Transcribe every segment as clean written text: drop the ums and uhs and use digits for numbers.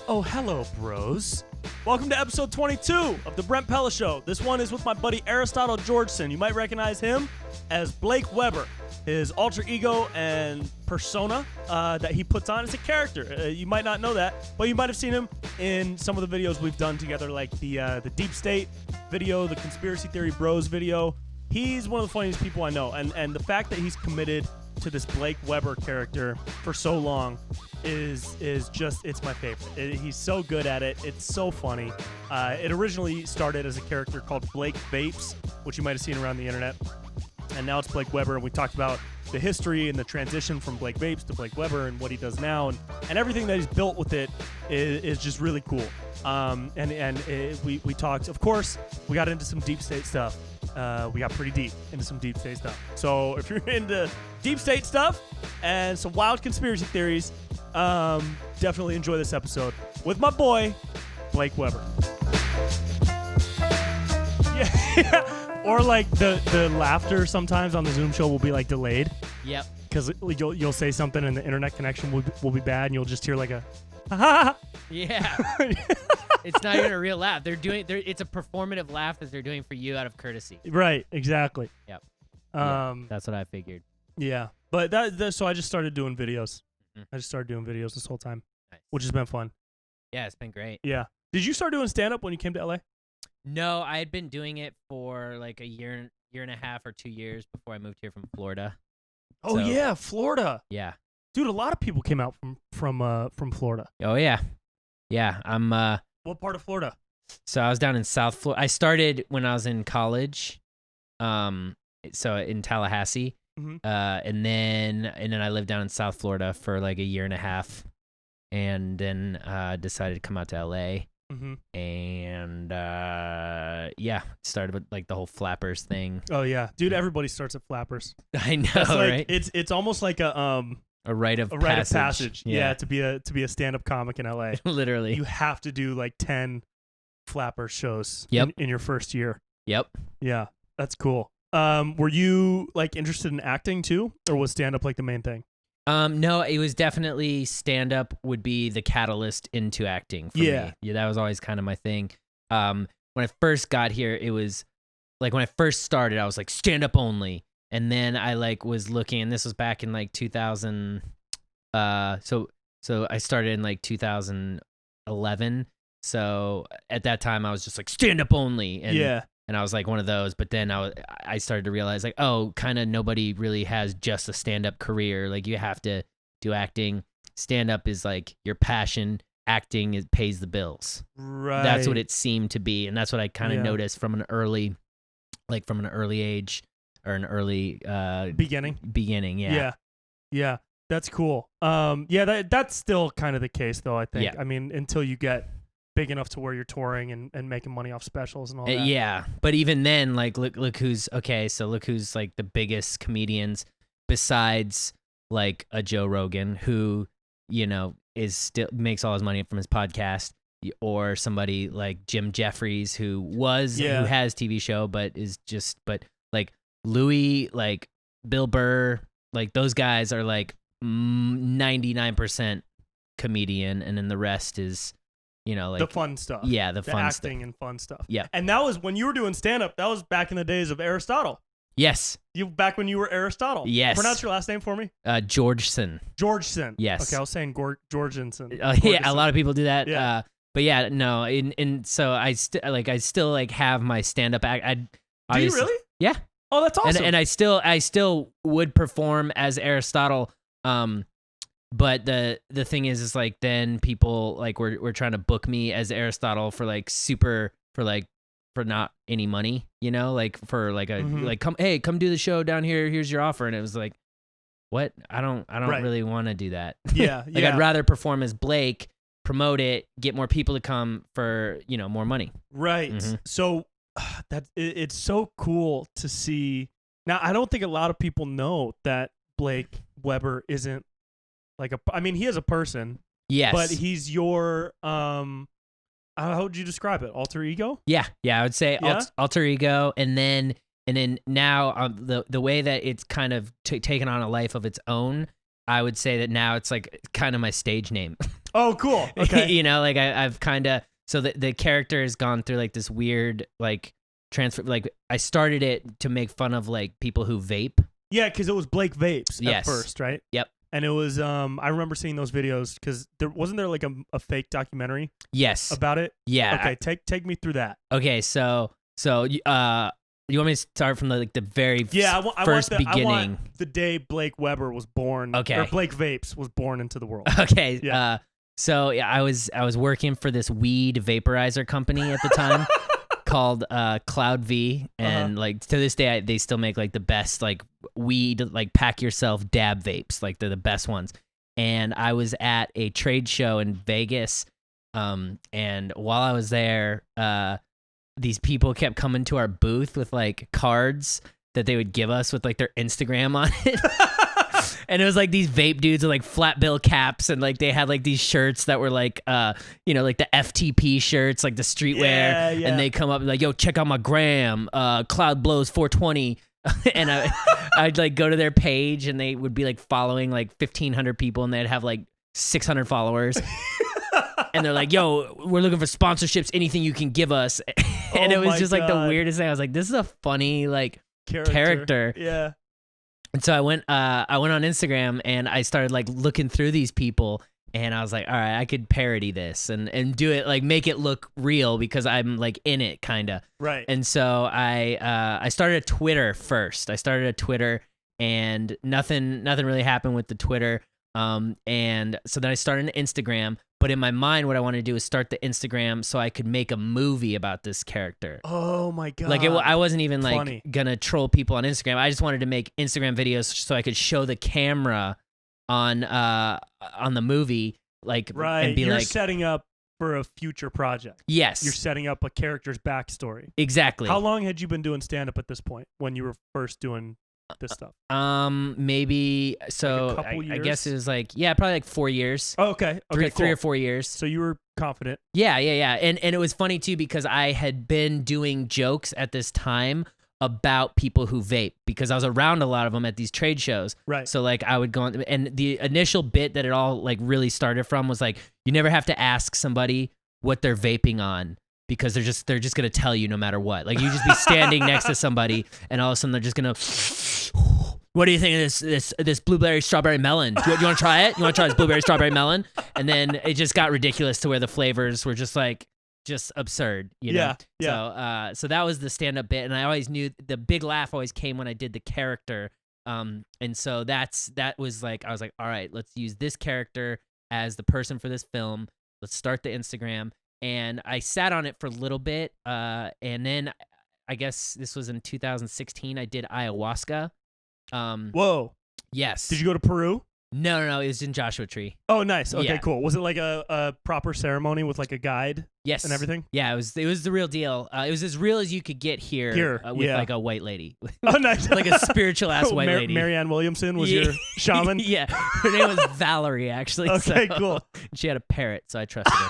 Oh, hello, bros. Welcome to episode 22 of the Brent Pella Show. This one is with my buddy Aristotle Georgeson. You might recognize him as Blake Weber, his alter ego and persona that he puts on as a character. You might not know that, but you might have seen him in some of the videos we've done together, like the Deep State video, the Conspiracy Theory Bros video. He's one of the funniest people I know, and the fact that he's committed to this Blake Weber character for so long is just, it's my favorite. He's so good at it. It's so funny. It originally started as a character called Blake Vapes, which you might have seen around the internet, and now it's Blake Weber, and we talked about the history and the transition from Blake Vapes to Blake Weber and what he does now, and everything that he's built with it is just really cool. We talked, of course, we got into some deep state stuff. We got pretty deep into some deep state stuff. So if you're into deep state stuff and some wild conspiracy theories, definitely enjoy this episode with my boy, Blake Weber. Yeah. Or like the laughter sometimes on the Zoom show will be like delayed. Yep. Because you'll say something and the internet connection will be bad and you'll just hear like a ha ha. Yeah. It's not even a real laugh. It's a performative laugh that they're doing for you out of courtesy. Right, exactly. Yep. That's what I figured. Yeah. But so I just started doing videos. I just started doing videos this whole time, nice. Which has been fun. Yeah, it's been great. Yeah. Did you start doing stand-up when you came to LA? No, I had been doing it for like a year and a half or 2 years before I moved here from Florida. Oh, yeah, Florida. Yeah. Dude, a lot of people came out from Florida. Oh, yeah. Yeah, I'm... What part of Florida? So I was down in South Florida. I started when I was in college, so in Tallahassee. Mm-hmm. And then I lived down in South Florida for like a year and a half, and then decided to come out to LA. Mm-hmm. And started with like the whole Flappers thing. Oh yeah, dude, everybody starts at Flappers. I know, like, right? It's almost like a rite of passage. Yeah, to be a stand-up comic in LA. Literally, you have to do like 10 Flapper shows. Yep. in your first year. Yep. Yeah, that's cool. Were you like interested in acting too, or was stand-up like the main thing? No, it was definitely stand-up would be the catalyst into acting for me. Yeah, that was always kind of my thing. When I first got here, it was like when I first started, I was like stand-up only. And then I like was looking, and this was back in like 2000. So I started in like 2011. So at that time, I was just like stand-up only. And, And I was like one of those, but then I started to realize like, oh, kind of nobody really has just a stand-up career. Like you have to do acting. Stand-up is like your passion. Acting pays the bills. Right. That's what it seemed to be, and that's what I kind of noticed from an early age or an early beginning. Yeah. Yeah. That's cool. That's still kind of the case though. I think. Yeah. I mean, until you get big enough to where you're touring and making money off specials and all that. Yeah, but even then, like, look who's like the biggest comedians besides like a Joe Rogan, who is still makes all his money from his podcast, or somebody like Jim Jeffries, who has TV show, but like Louis, like Bill Burr, like those guys are like 99% comedian, and then the rest is. Like the fun stuff. Yeah, the fun acting stuff. and fun stuff. Yeah. And that was when you were doing stand-up, that was back in the days of Aristotle. Yes. Back when you were Aristotle. Yes. Pronounce your last name for me. Georgeson. Georgeson. Yes. Okay, I was saying Georgenson. Yeah, a lot of people do that. Yeah. But yeah, no, and so I still like have my stand-up act. Do you really? Yeah. Oh, that's awesome. And I still would perform as Aristotle. But the thing is like then people like were trying to book me as Aristotle for like for not any money, like for like a like come do the show down here, here's your offer, and it was like, what? I don't really want to do that. Yeah, like I'd rather perform as Blake, promote it, get more people to come for more money. Right. Mm-hmm. So it's so cool to see. Now I don't think a lot of people know that Blake Weber isn't. He is a person. Yes. But he's your how would you describe it? Alter ego? Yeah, I would say alter ego, and then now the way that it's kind of taken on a life of its own I would say that now it's like kind of my stage name. Oh, cool. Okay. You know, like I've kind of, so the character has gone through like this weird like transfer. Like I started it to make fun of like people who vape. Yeah, because it was Blake Vapes at first, right? Yep. And it was I remember seeing those videos because wasn't there like a fake documentary? Yes. About it? Yeah. Okay, take me through that. Okay, so you want me to start from the very first beginning? I want the day Blake Weber was born. Okay. Or Blake Vapes was born into the world. Okay. Yeah. So I was working for this weed vaporizer company at the time called Cloud V, and like to this day they still make like the best like weed like pack yourself dab vapes, like they're the best ones. And I was at a trade show in Vegas, and while I was there, these people kept coming to our booth with like cards that they would give us with like their Instagram on it. And it was like these vape dudes with like flat bill caps, and like they had like these shirts that were like you know, like the FTP shirts, like the streetwear. Yeah. And they come up and like, yo, check out my gram, Cloud Blows 420. And I'd like go to their page, and they would be like following like 1,500 people, and they'd have like 600 followers. And they're like, yo, we're looking for sponsorships, anything you can give us. And it was just like the weirdest thing. I was like, this is a funny like character. Yeah. And so I went on Instagram, and I started like looking through these people, and I was like, all right, I could parody this and do it, like make it look real because I'm like in it kind of. Right. And so I started a Twitter first. I started a Twitter, and nothing really happened with the Twitter. And so then I started an Instagram, but in my mind, what I wanted to do is start the Instagram so I could make a movie about this character. Oh my God. Like I wasn't even like Funny. gonna troll people on Instagram. I just wanted to make Instagram videos so I could show the camera on the movie, like, right. and be You're like setting up for a future project. Yes. You're setting up a character's backstory. Exactly. How long had you been doing stand-up at this point when you were first doing this stuff? Maybe so. Like a couple I years? guess it was like probably like 4 years. Oh, okay. Three Cool. or 4 years. So you were confident. Yeah. And it was funny too because I had been doing jokes at this time about people who vape because I was around a lot of them at these trade shows. Right. So like I would go on, and the initial bit that it all like really started from was like, you never have to ask somebody what they're vaping on because they're just going to tell you no matter what. Like you just be standing next to somebody, and all of a sudden they're just going to, what do you think of this blueberry strawberry melon? Do you want to try it? You want to try this blueberry strawberry melon? And then it just got ridiculous to where the flavors were just like, just absurd, you know? Yeah. So that was the stand-up bit, and I always knew the big laugh always came when I did the character. And so that was like, I was like, all right, let's use this character as the person for this film. Let's start the Instagram. And I sat on it for a little bit, and then I guess this was in 2016. I did ayahuasca. Whoa. Yes. Did you go to Peru? No, it was in Joshua Tree. Oh, nice. Okay, Yeah. cool. Was it like a proper ceremony with like a guide? Yes. And everything? Yeah, it was the real deal. It was as real as you could get here with yeah. like a white lady. Oh, nice. Like a spiritual ass white lady. Marianne Williamson was your shaman? Yeah. Her name was Valerie, actually. Okay, so, cool. She had a parrot, so I trusted her.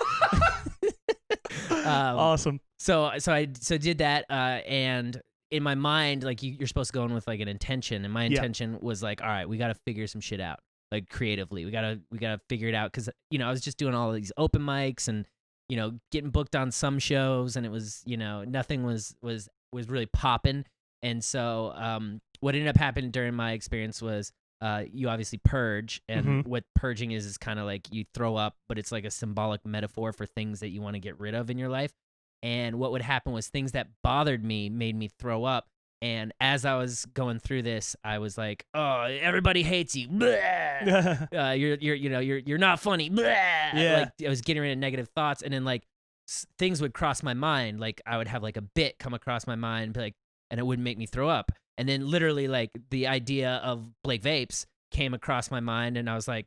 Awesome. So I did that, and in my mind, like you're supposed to go in with like an intention, and my intention was like, all right, we got to figure some shit out, like creatively. We gotta figure it out because I was just doing all of these open mics and getting booked on some shows, and it was nothing was really popping. And so what ended up happening during my experience was you obviously purge, and what purging is kind of like you throw up, but it's like a symbolic metaphor for things that you want to get rid of in your life. And what would happen was things that bothered me made me throw up. And as I was going through this, I was like, "Oh, everybody hates you. You're not funny." Yeah. Like I was getting rid of negative thoughts, and then like things would cross my mind. Like I would have like a bit come across my mind, and it wouldn't make me throw up. And then literally like the idea of Blake Vapes came across my mind, and I was like,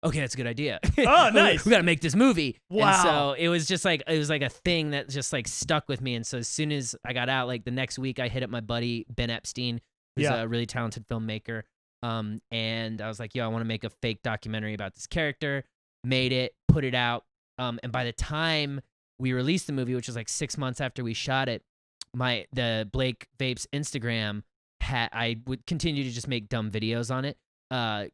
okay, that's a good idea. Oh, nice. We got to make this movie. Wow. And so it was like a thing that just like stuck with me. And so as soon as I got out, like the next week, I hit up my buddy Ben Epstein, who's a really talented filmmaker. And I was like, yo, I want to make a fake documentary about this character. Made it, put it out. And by the time we released the movie, which was like 6 months after we shot it, the Blake Vapes Instagram I would continue to just make dumb videos on it.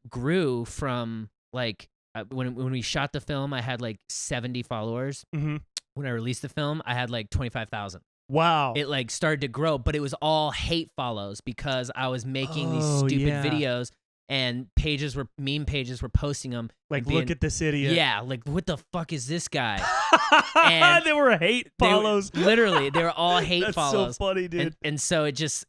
grew from like when we shot the film, I had like 70 followers. Mm-hmm. When I released the film, I had like 25,000. Wow. It like started to grow, but it was all hate follows because I was making these stupid videos, and meme pages were posting them. Like, look at this idiot. Yeah, like, what the fuck is this guy? And they were hate follows. Literally, they were all hate That's follows. That's so funny, dude. And so it just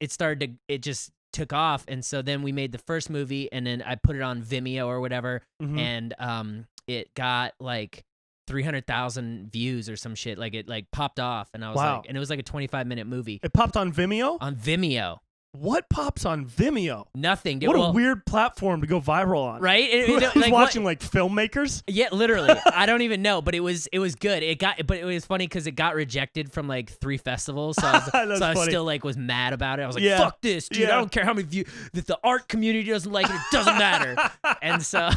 took off. And so then we made the first movie, and then I put it on Vimeo or whatever, and it got like 300,000 views or some shit. Like, it like popped off, and I was like, and it was like a 25-minute movie. It popped on Vimeo? On Vimeo. What pops on Vimeo? Nothing. What a weird platform to go viral on. Right? Who's like, watching like filmmakers? Yeah, literally. I don't even know, but it was good. But it was funny because it got rejected from like 3 festivals. So I was still like was mad about it. I was like, fuck this, dude. I don't care how many views. If the art community doesn't like it doesn't matter. And so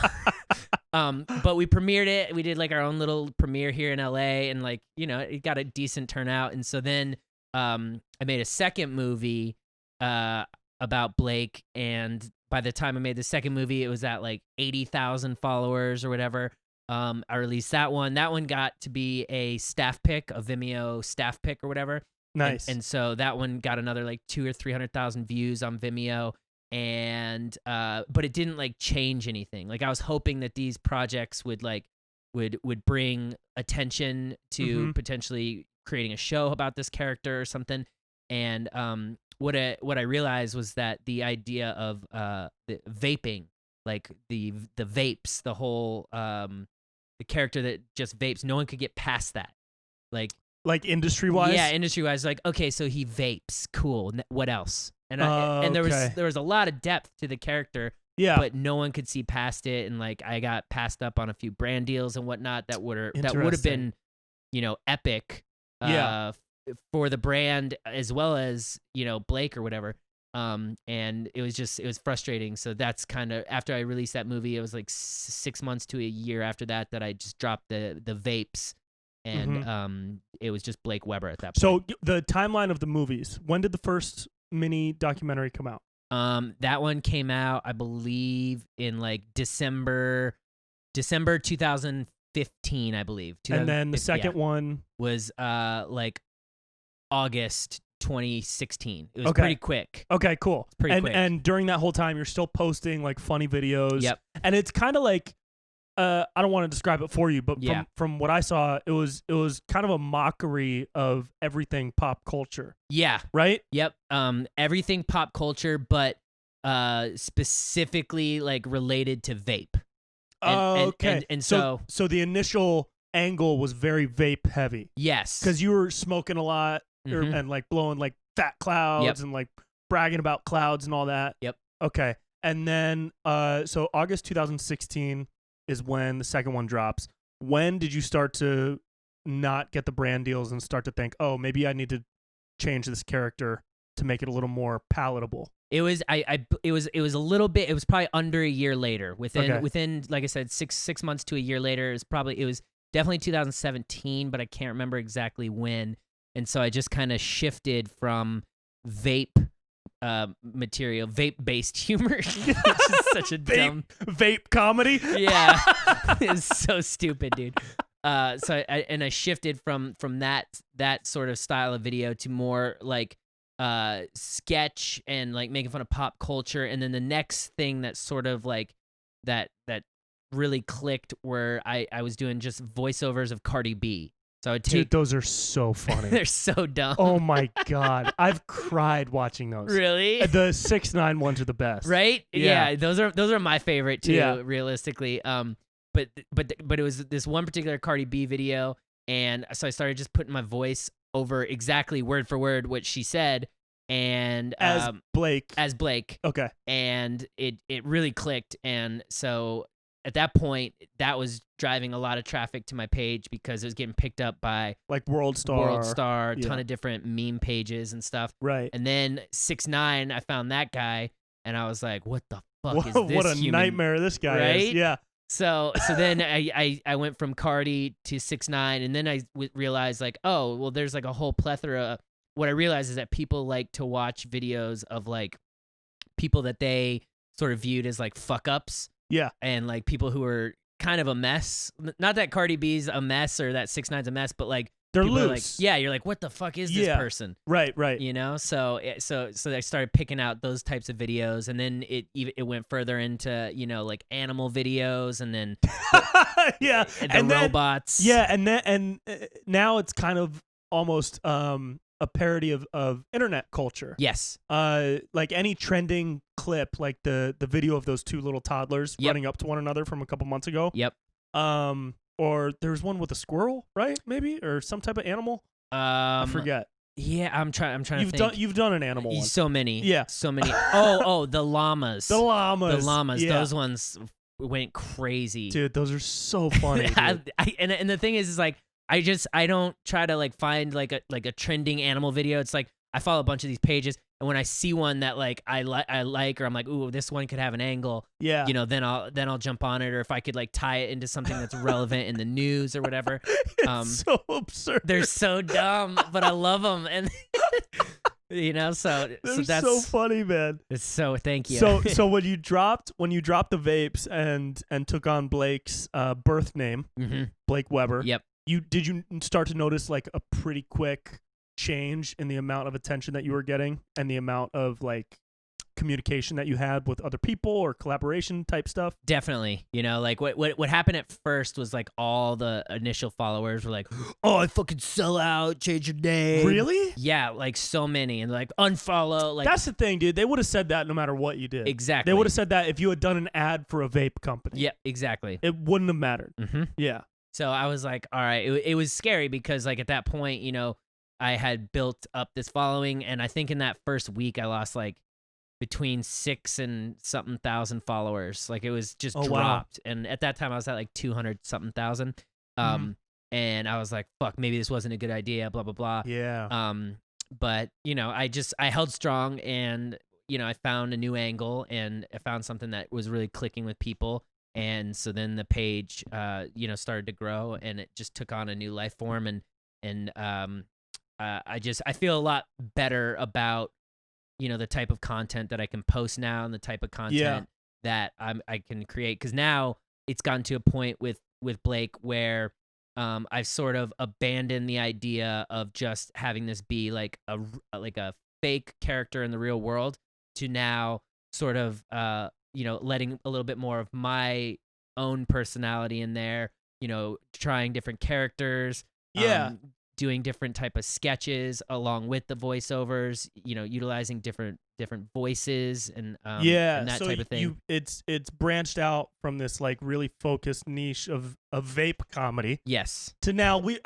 but we premiered it. We did like our own little premiere here in LA, and like, you know, it got a decent turnout. And so then I made a second movie about Blake, and by the time I made the second movie, it was at like 80,000 followers or whatever. I released that one. That one got to be a staff pick, a Vimeo staff pick or whatever. Nice. And so that one got another like 200,000 or 300,000 views on Vimeo, and but it didn't like change anything. Like, I was hoping that these projects would bring attention to potentially creating a show about this character or something. And what I realized was that the idea of the vaping, like the vapes, the whole the character that just vapes, no one could get past that. Like industry wise? Yeah, industry wise. Like, okay, so he vapes, cool. What else? And there was a lot of depth to the character. Yeah, but no one could see past it, and like I got passed up on a few brand deals and whatnot that would have been, you know, epic. For the brand as well as, you know, Blake or whatever. And it was frustrating. So that's kind of, after I released that movie, it was like 6 months to a year after that I just dropped the vapes, and it was just Blake Weber at that point. So the timeline of the movies, when did the first mini documentary come out? That one came out, I believe, in like December 2015, I believe. And then the second one was like August 2016. It was pretty quick. Okay, cool. Pretty quick. And during that whole time, you're still posting like funny videos. Yep. And it's kind of like, I don't want to describe it for you, but from what I saw, it was kind of a mockery of everything pop culture. Yeah. Right? Yep. Everything pop culture, but specifically like related to vape. Okay. And so the initial angle was very vape heavy. Yes. Because you were smoking a lot and like blowing like fat clouds and like bragging about clouds and all that. Yep. Okay. And then so August 2016 is when the second one drops. When did you start to not get the brand deals and start to think, oh, maybe I need to change this character to make it a little more palatable? It was it was a little bit, it was probably under a year later. Within like I said, six months to a year later, it was definitely 2017, but I can't remember exactly when. And so I just kind of shifted from vape material, vape-based humor, which is such a dumb vape comedy. Yeah, it's so stupid, dude. So I shifted from that sort of style of video to more like sketch and like making fun of pop culture. And then the next thing that sort of like that really clicked where I was doing just voiceovers of Cardi B. So I would take, dude, those are so funny. They're so dumb. Oh my god, I've cried watching those. Really? The 6ix9ine ones are the best. Right? Yeah, those are my favorite too. Yeah. Realistically, but it was this one particular Cardi B video, and so I started just putting my voice over exactly word for word what she said, and as Blake. Okay. And it really clicked, and so at that point, that was driving a lot of traffic to my page because it was getting picked up by like World Star, a ton of different meme pages and stuff. Right. And then 6ix9ine, I found that guy, and I was like, "What the fuck is this? What a human? nightmare this guy right? is!" Yeah. So then I went from Cardi to 6ix9ine, and then I realized like, oh, well, there's like a whole plethora. What I realized is that people like to watch videos of like people that they sort of viewed as like fuck ups. Yeah. And like people who are kind of a mess. Not that Cardi B's a mess or that 6ix9ine's a mess, but like they're people loose. Are like, you're like, what the fuck is this person? Right. You know, so I started picking out those types of videos, and then it went further into, you know, like animal videos, and then and robots. And now it's kind of almost a parody of internet culture. Yes. Like any trending clip, like the video of those two little toddlers running up to one another from a couple months ago. Yep. Or there's one with a squirrel, right? Maybe, or some type of animal. I forget. Yeah, I'm trying to think. You've done an animal one. So many. Yeah. So many. Oh, the llamas. The llamas. Yeah. Those ones went crazy. Dude, those are so funny. And the thing is like I don't try to like find like a trending animal video. It's like I follow a bunch of these pages, and when I see one that like I like, or I'm like, ooh, this one could have an angle. Yeah. You know, then I'll jump on it, or if I could like tie it into something that's relevant in the news or whatever. It's so absurd. They're so dumb, but I love them, and you know, they're that's so funny, man. It's so thank you. So when you dropped the vapes and took on Blake's birth name, Blake Weber. Yep. Did you start to notice like a pretty quick change in the amount of attention that you were getting and the amount of like communication that you had with other people or collaboration type stuff? Definitely. You know, like what happened at first was like all the initial followers were like, oh, I fucking sell out, change your name. Really? Yeah, like so many, and like unfollow. Like that's the thing, dude. They would have said that no matter what you did. Exactly. They would have said that if you had done an ad for a vape company. Yeah, exactly. It wouldn't have mattered. Yeah. So I was like, all right. It was scary because like at that point, you know, I had built up this following, and I think in that first week I lost like between 6 and something thousand followers. Like it was just dropped. Wow. And at that time I was at like 200 something thousand. And I was like, fuck, maybe this wasn't a good idea, blah, blah, blah. Yeah. But you know, I held strong, and you know, I found a new angle, and I found something that was really clicking with people. And so then the page, you know, started to grow, and it just took on a new life form. And I feel a lot better about, you know, the type of content that I can post now, and the type of content that I can create. Because now it's gotten to a point with Blake where I've sort of abandoned the idea of just having this be like a fake character in the real world, to now sort of you know, letting a little bit more of my own personality in there. You know, trying different characters. Doing different type of sketches along with the voiceovers, you know, utilizing different voices and that type of thing. It's branched out from this like really focused niche of vape comedy. Yes. To now we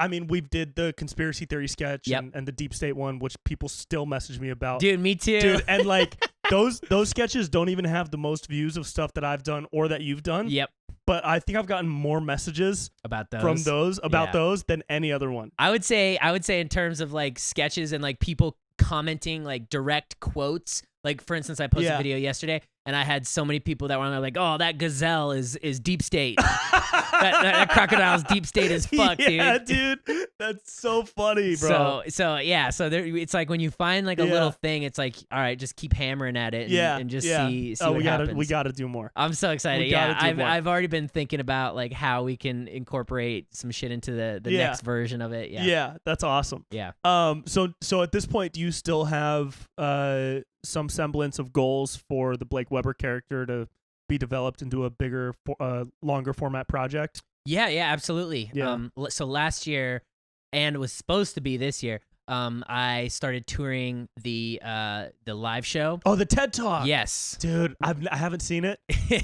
did the conspiracy theory sketch and the deep state one, which people still message me about. Dude, me too. Dude, and like those sketches don't even have the most views of stuff that I've done or that you've done. Yep. But I think I've gotten more messages about those than any other one. I would say in terms of like sketches and like people commenting like direct quotes. Like for instance, I posted a video yesterday, and I had so many people that were on there like, "Oh, that gazelle is deep state. that crocodile's deep state as fuck, dude." Yeah, dude, that's so funny, bro. So there, it's like when you find like a little thing, it's like, all right, just keep hammering at it, and just see what happens. We gotta do more. I'm so excited. Yeah, I've already been thinking about like how we can incorporate some shit into the next version of it. Yeah, that's awesome. Yeah. So at this point, do you still have some semblance of goals for the Blake Weber character to be developed into a bigger, longer format project? Yeah, absolutely. Yeah. So last year, and it was supposed to be this year, I started touring the live show. Oh, the TED Talk. Yes, dude, I haven't seen it,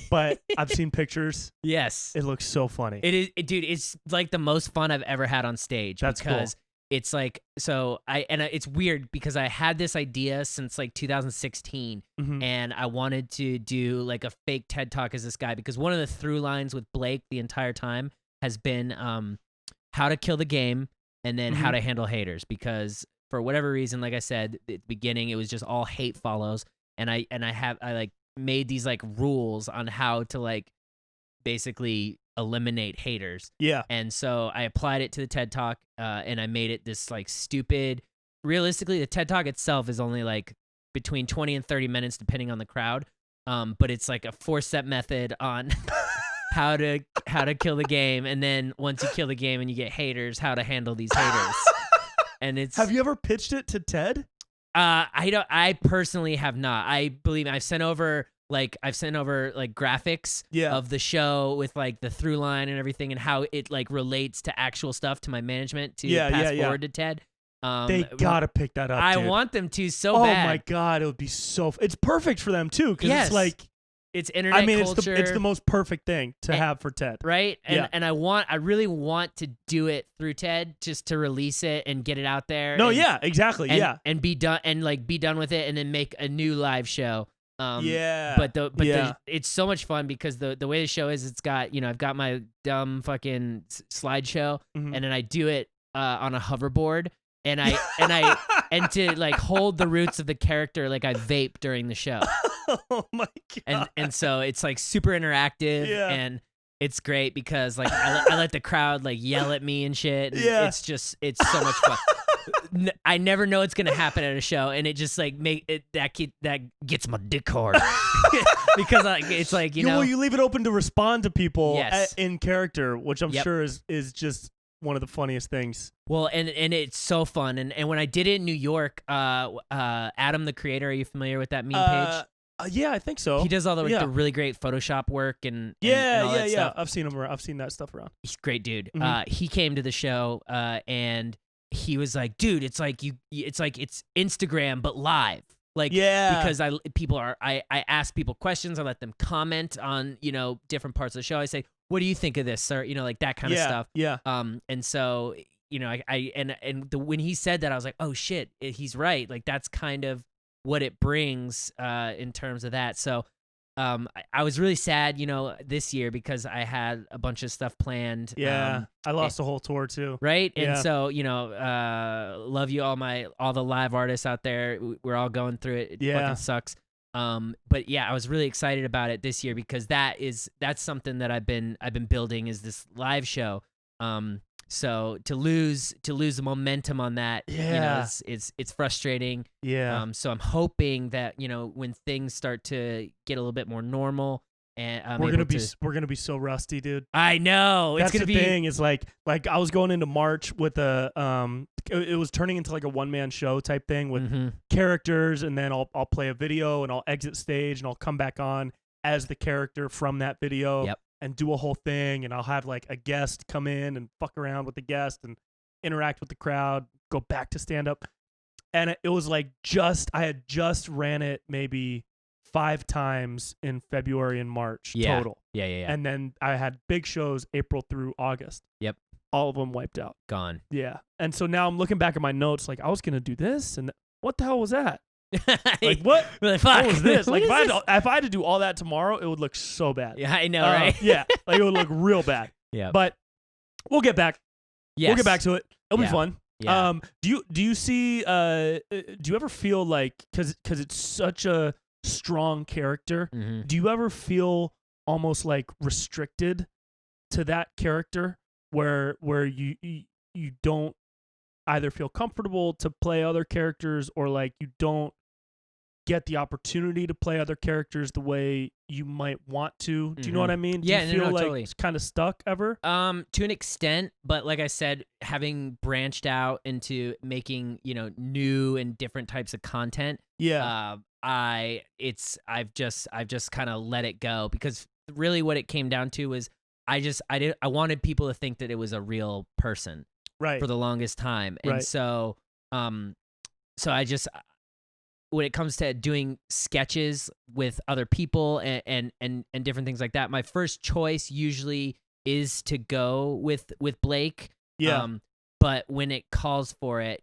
but I've seen pictures. Yes, it looks so funny. It is, dude. It's like the most fun I've ever had on stage. That's because cool. It's like, it's weird because I had this idea since like 2016, and I wanted to do like a fake TED Talk as this guy, because one of the through lines with Blake the entire time has been how to kill the game, and then how to handle haters, because for whatever reason, like I said at the beginning, it was just all hate follows, and I like made these like rules on how to like basically eliminate haters. Yeah. And so I applied it to the TED Talk, and I made it this like stupid. Realistically, the TED Talk itself is only like between 20 and 30 minutes depending on the crowd, but it's like a 4-step method on how to kill the game, and then once you kill the game and you get haters, how to handle these haters. And it's. Have you ever pitched it to Ted? I personally have not. I believe I've sent over graphics of the show with like the through line and everything, and how it like relates to actual stuff to my management to pass forward to Ted. They gotta pick that up. I dude. want them to so bad. Oh my god, it would be so. It's perfect for them too, because it's like it's internet culture. It's the most perfect thing to have for Ted, right? And I really want to do it through Ted, just to release it and get it out there. No, exactly, and be done with it, and then make a new live show. But it's so much fun because the way the show is, it's got I've got my dumb fucking slideshow, and then I do it on a hoverboard. And and to like hold the roots of the character, like I vape during the show. Oh my god! And so it's like super interactive, and it's great because like I let the crowd like yell at me and shit. And it's so much fun. I never know what's gonna happen at a show, and it just like that gets my dick hard because it's like well, you leave it open to respond to people in character, which I'm sure is just one of the funniest things. Well, and it's so fun. And when I did it in New York, Adam the creator, are you familiar with that meme page? Yeah, I think so. He does all the really great Photoshop work and all that stuff. I've seen him. I've seen that stuff around. He's a great dude. He came to the show and he was like, dude, it's like it's Instagram but live. Like, because I ask people questions, I let them comment on, different parts of the show. I say, what do you think of this? Or, like that kind of stuff. Yeah. And so, when he said that, I was like, oh shit, he's right. Like that's kind of what it brings, in terms of that. So, I was really sad, this year because I had a bunch of stuff planned. Yeah. I lost a whole tour too. Right. And so, love you all the live artists out there. We're all going through it. It fucking sucks. But yeah, I was really excited about it this year because that's something that I've been building, is this live show. So to lose the momentum on that, it's frustrating. Yeah. So I'm hoping that, when things start to get a little bit more normal, and we're gonna be so rusty, dude. I know. That's the thing. Is like I was going into March with it was turning into like a one-man show type thing with characters, and then I'll play a video and I'll exit stage and I'll come back on as the character from that video. Yep. And do a whole thing, and I'll have like a guest come in and fuck around with the guest and interact with the crowd, go back to stand up. And it was like I had just ran it maybe 5 times in February and March total. Yeah. And then I had big shows April through August. Yep. All of them wiped out. Gone. Yeah. And so now I'm looking back at my notes, like I was going to do this, and what the hell was that? Like what? Like, what was this? Like if I had to do all that tomorrow, it would look so bad. Yeah, I know, right? Yeah, like it would look real bad. Yeah, but we'll get back. Yes. We'll get back to it. It'll be fun. Yeah. Do you see? Do you ever feel like because it's such a strong character? Mm-hmm. Do you ever feel almost like restricted to that character, where you don't either feel comfortable to play other characters, or like you don't get the opportunity to play other characters the way you might want to? Do you know what I mean? Yeah, do you feel like totally. It's kind of stuck ever? To an extent, but like I said, having branched out into making, new and different types of content. Yeah. I've just kind of let it go, because really what it came down to was I wanted people to think that it was a real person. Right. For the longest time. And so I just, when it comes to doing sketches with other people and different things like that, my first choice usually is to go with Blake. Yeah. But when it calls for it,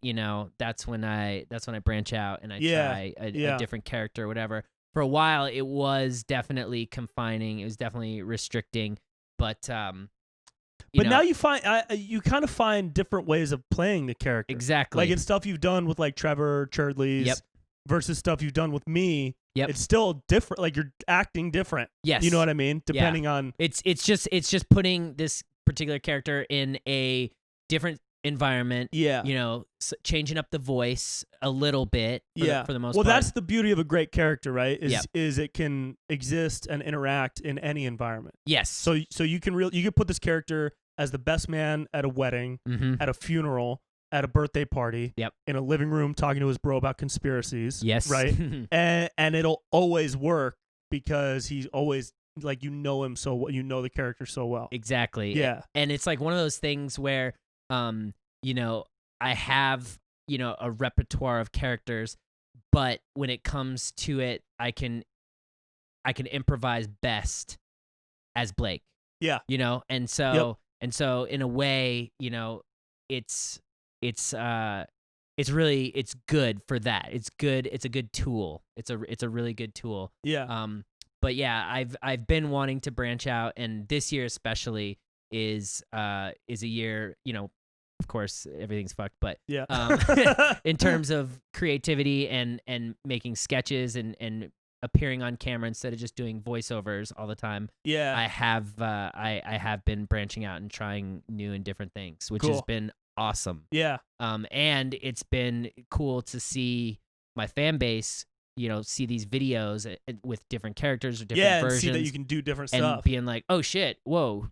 that's when I branch out and I try a different character or whatever. For a while, it was definitely confining. It was definitely restricting, but now you kind of find different ways of playing the character. Exactly. Like in stuff you've done with like Trevor Churdley's versus stuff you've done with me. Yep. It's still different. Like you're acting different. Yes. You know what I mean? Depending on it's just putting this particular character in a different environment. Yeah. You know, changing up the voice a little bit for the most well, part. that's the beauty of a great character, right? Yep. Is it can exist and interact in any environment. Yes. So you can put this character as the best man at a wedding, at a funeral, at a birthday party, in a living room talking to his bro about conspiracies. Yes. Right? and it'll always work because he's always like, you know him so well, you know the character so well. Exactly. Yeah. And it's like one of those things where you know, I have, you know, a repertoire of characters, but when it comes to it, I can improvise best as Blake. Yeah. You know, and so in a way, you know, it's good for that. It's good. It's a good tool. It's a really good tool. Yeah. But yeah, I've been wanting to branch out, and this year especially is a year, you know, of course everything's fucked, but in terms of creativity and making sketches and appearing on camera instead of just doing voiceovers all the time. Yeah. I have been branching out and trying new and different things, which has been awesome. Yeah. And it's been cool to see my fan base, you know, see these videos with different characters or different versions. And see that you can do different and stuff. being like, oh shit, whoa,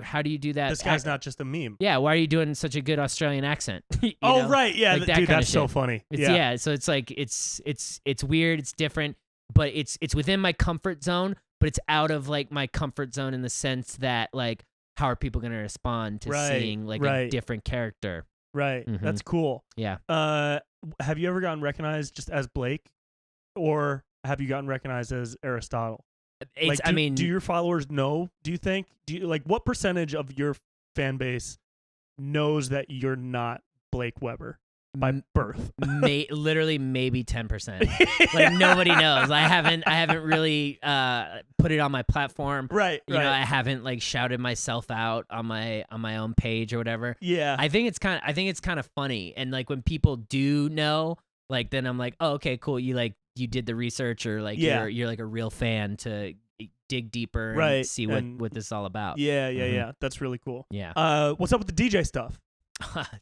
how do you do that? This guy's not just a meme. Yeah, why are you doing such a good Australian accent? Oh, right, yeah, like dude, that's so funny. Yeah, so it's like it's weird, it's different, but it's within my comfort zone, but it's out of like my comfort zone in the sense that like, how are people going to respond to seeing like a different character? Right, that's cool. Yeah. Have you ever gotten recognized just as Blake? Or have you gotten recognized as Aristotle? Do your followers know? Do you think? What percentage of your fan base knows that you're not Blake Weber by birth? Literally, maybe 10%. Like nobody knows. I haven't really put it on my platform. Right. You know, I haven't like shouted myself out on my own page or whatever. Yeah. I think it's kind of funny, and like when people do know, like then I'm like, oh, okay, cool. You did the research, or like you're like a real fan to dig deeper and see what this is all about. Yeah. That's really cool. Yeah. What's up with the DJ stuff?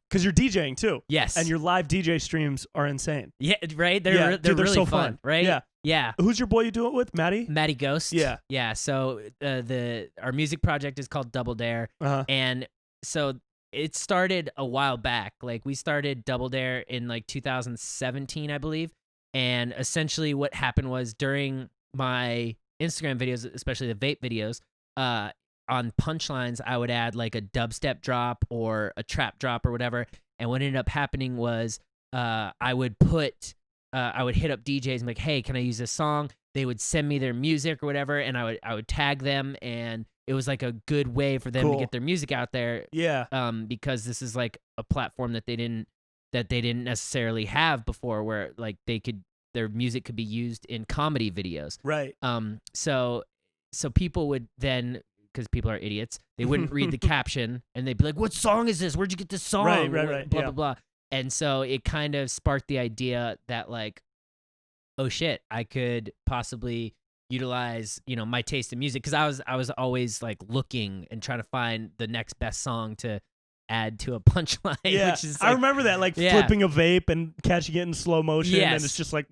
Because you're DJing too. Yes. And your live DJ streams are insane. Yeah, right? They're really so fun, right? Yeah. Yeah. Who's your boy you do it with? Maddie Ghost? Yeah. Yeah. So our music project is called Double Dare. And so it started a while back. Like we started Double Dare in like 2017, I believe. And essentially what happened was during my Instagram videos, especially the vape videos, on punchlines, I would add like a dubstep drop or a trap drop or whatever. And what ended up happening was I would hit up DJs and be like, hey, can I use this song? They would send me their music or whatever, and I would tag them, and it was like a good way for them to get their music out there. Yeah. Because this is like a platform that they didn't necessarily have before, where like their music could be used in comedy videos. Right. So people would then, because people are idiots, they wouldn't read the caption, and they'd be like, what song is this? Where'd you get this song? Right. Blah, blah, blah. And so it kind of sparked the idea that like, oh shit, I could possibly utilize, you know, my taste in music, because I was always like looking and trying to find the next best song to add to a punchline. Yeah, which is I remember that, like flipping a vape and catching it in slow motion, and it's just like,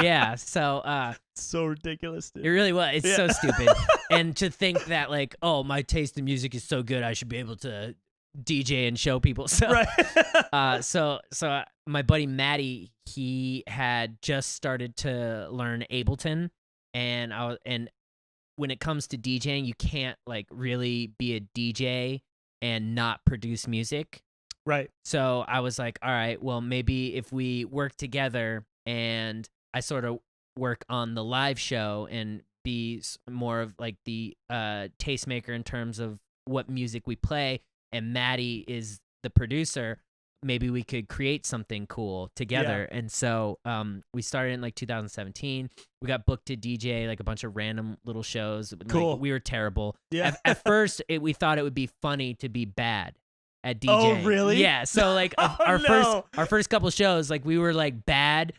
yeah. So so ridiculous, dude. It really was. It's so stupid. And to think that like, oh, my taste in music is so good, I should be able to DJ and show people. So, so my buddy Matty, he had just started to learn Ableton, and when it comes to DJing, you can't like really be a DJ and not produce music. Right. So I was like, all right, well, maybe if we work together and I sort of work on the live show and be more of like the tastemaker in terms of what music we play, and Maddie is the producer, maybe we could create something cool together. And so we started in like 2017. We got booked to DJ like a bunch of random little shows. Cool. Like, we were terrible. Yeah. At first, we thought it would be funny to be bad at DJing. Oh, really? Yeah. So like our first couple shows, like we were like bad,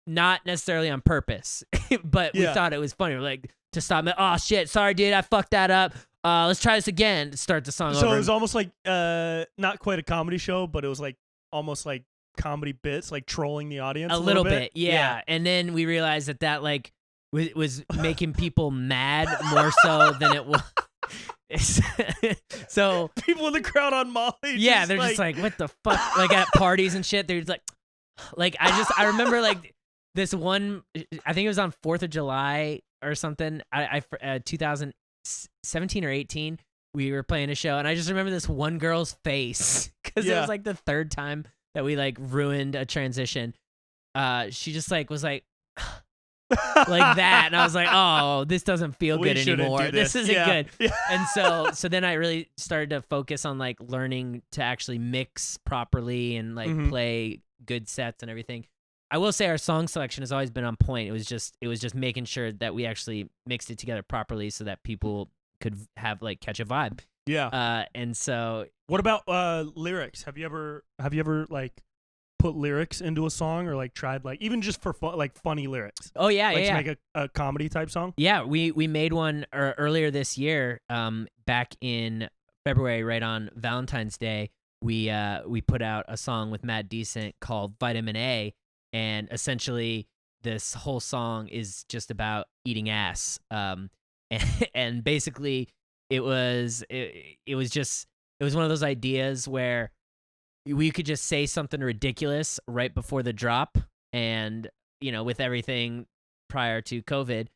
not necessarily on purpose, but we thought it was funny. We're like, to stop me, oh shit, sorry dude, I fucked that up. let's try this again. Start the song over. So it was almost like not quite a comedy show, but it was like almost like comedy bits, like trolling the audience a little bit. Yeah. And then we realized that like was making people mad more so than it was. So people in the crowd on Molly. Yeah, they're just like, what the fuck? Like at parties and shit, they're just like I remember like this one. I think it was on 4th of July or something. 2017 or 18. We were playing a show, and I just remember this one girl's face because it was like the third time that we like ruined a transition. She just like was like. Like that, and I was like, "Oh, this doesn't feel good anymore. This isn't good." Yeah. And so then I really started to focus on like learning to actually mix properly and like play good sets and everything. I will say our song selection has always been on point. It was just making sure that we actually mixed it together properly so that people could have like catch a vibe. Yeah. And so, what about lyrics? Have you ever like put lyrics into a song or like tried like even just for fun, like funny lyrics? Oh yeah, like yeah. To make a comedy type song? Yeah, we made one earlier this year, back in February, right on Valentine's Day. We put out a song with Matt Decent called Vitamin A, and essentially this whole song is just about eating ass. And basically it was one of those ideas where we could just say something ridiculous right before the drop, and with everything prior to COVID,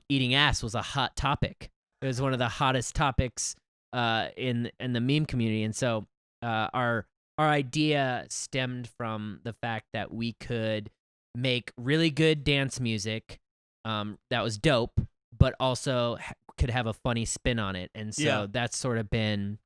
eating ass was a hot topic. It was one of the hottest topics in the meme community, and so our idea stemmed from the fact that we could make really good dance music that was dope, but also could have a funny spin on it, and so that's sort of been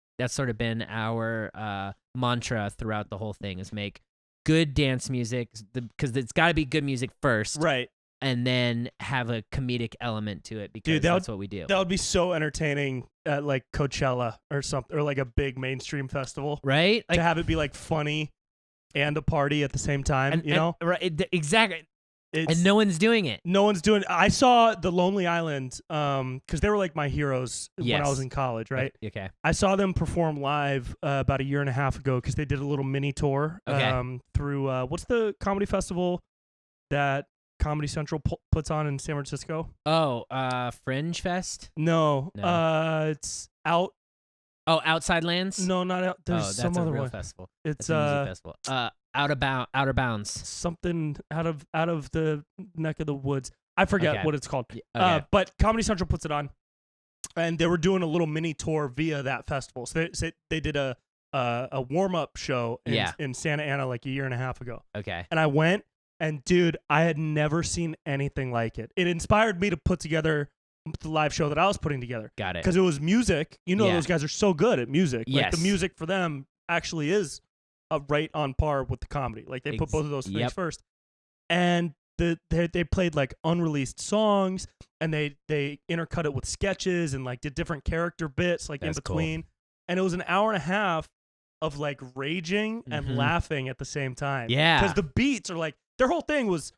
our mantra throughout the whole thing, is make good dance music, because it's got to be good music first, right? And then have a comedic element to it, because that's what we do. That would be so entertaining at like Coachella or something, or like a big mainstream festival, right? Like, to have it be like funny and a party at the same time, right? Exactly. And no one's doing it. No one's doing it. I saw the Lonely Island because they were like my heroes when I was in college, right? Okay. I saw them perform live about a year and a half ago because they did a little mini tour through what's the comedy festival that Comedy Central puts on in San Francisco? Oh, Fringe Fest? No. It's out. Oh, Outside Lands? No, not out. There's some other one. Festival. It's a music festival. Outer Bounds. Something out of the neck of the woods. I forget what it's called. Okay. But Comedy Central puts it on, and they were doing a little mini tour via that festival. So they did a warm up show in Santa Ana like a year and a half ago. Okay. And I went, and dude, I had never seen anything like it. It inspired me to put together the live show that I was putting together. Got it. Because it was music. Those guys are so good at music. Yes. Like the music for them actually is right on par with the comedy. Like they put both of those things first. And they played like unreleased songs, and they intercut it with sketches and like did different character bits like in between. Cool. And it was an hour and a half of like raging and laughing at the same time. Yeah. Because the beats are like, their whole thing was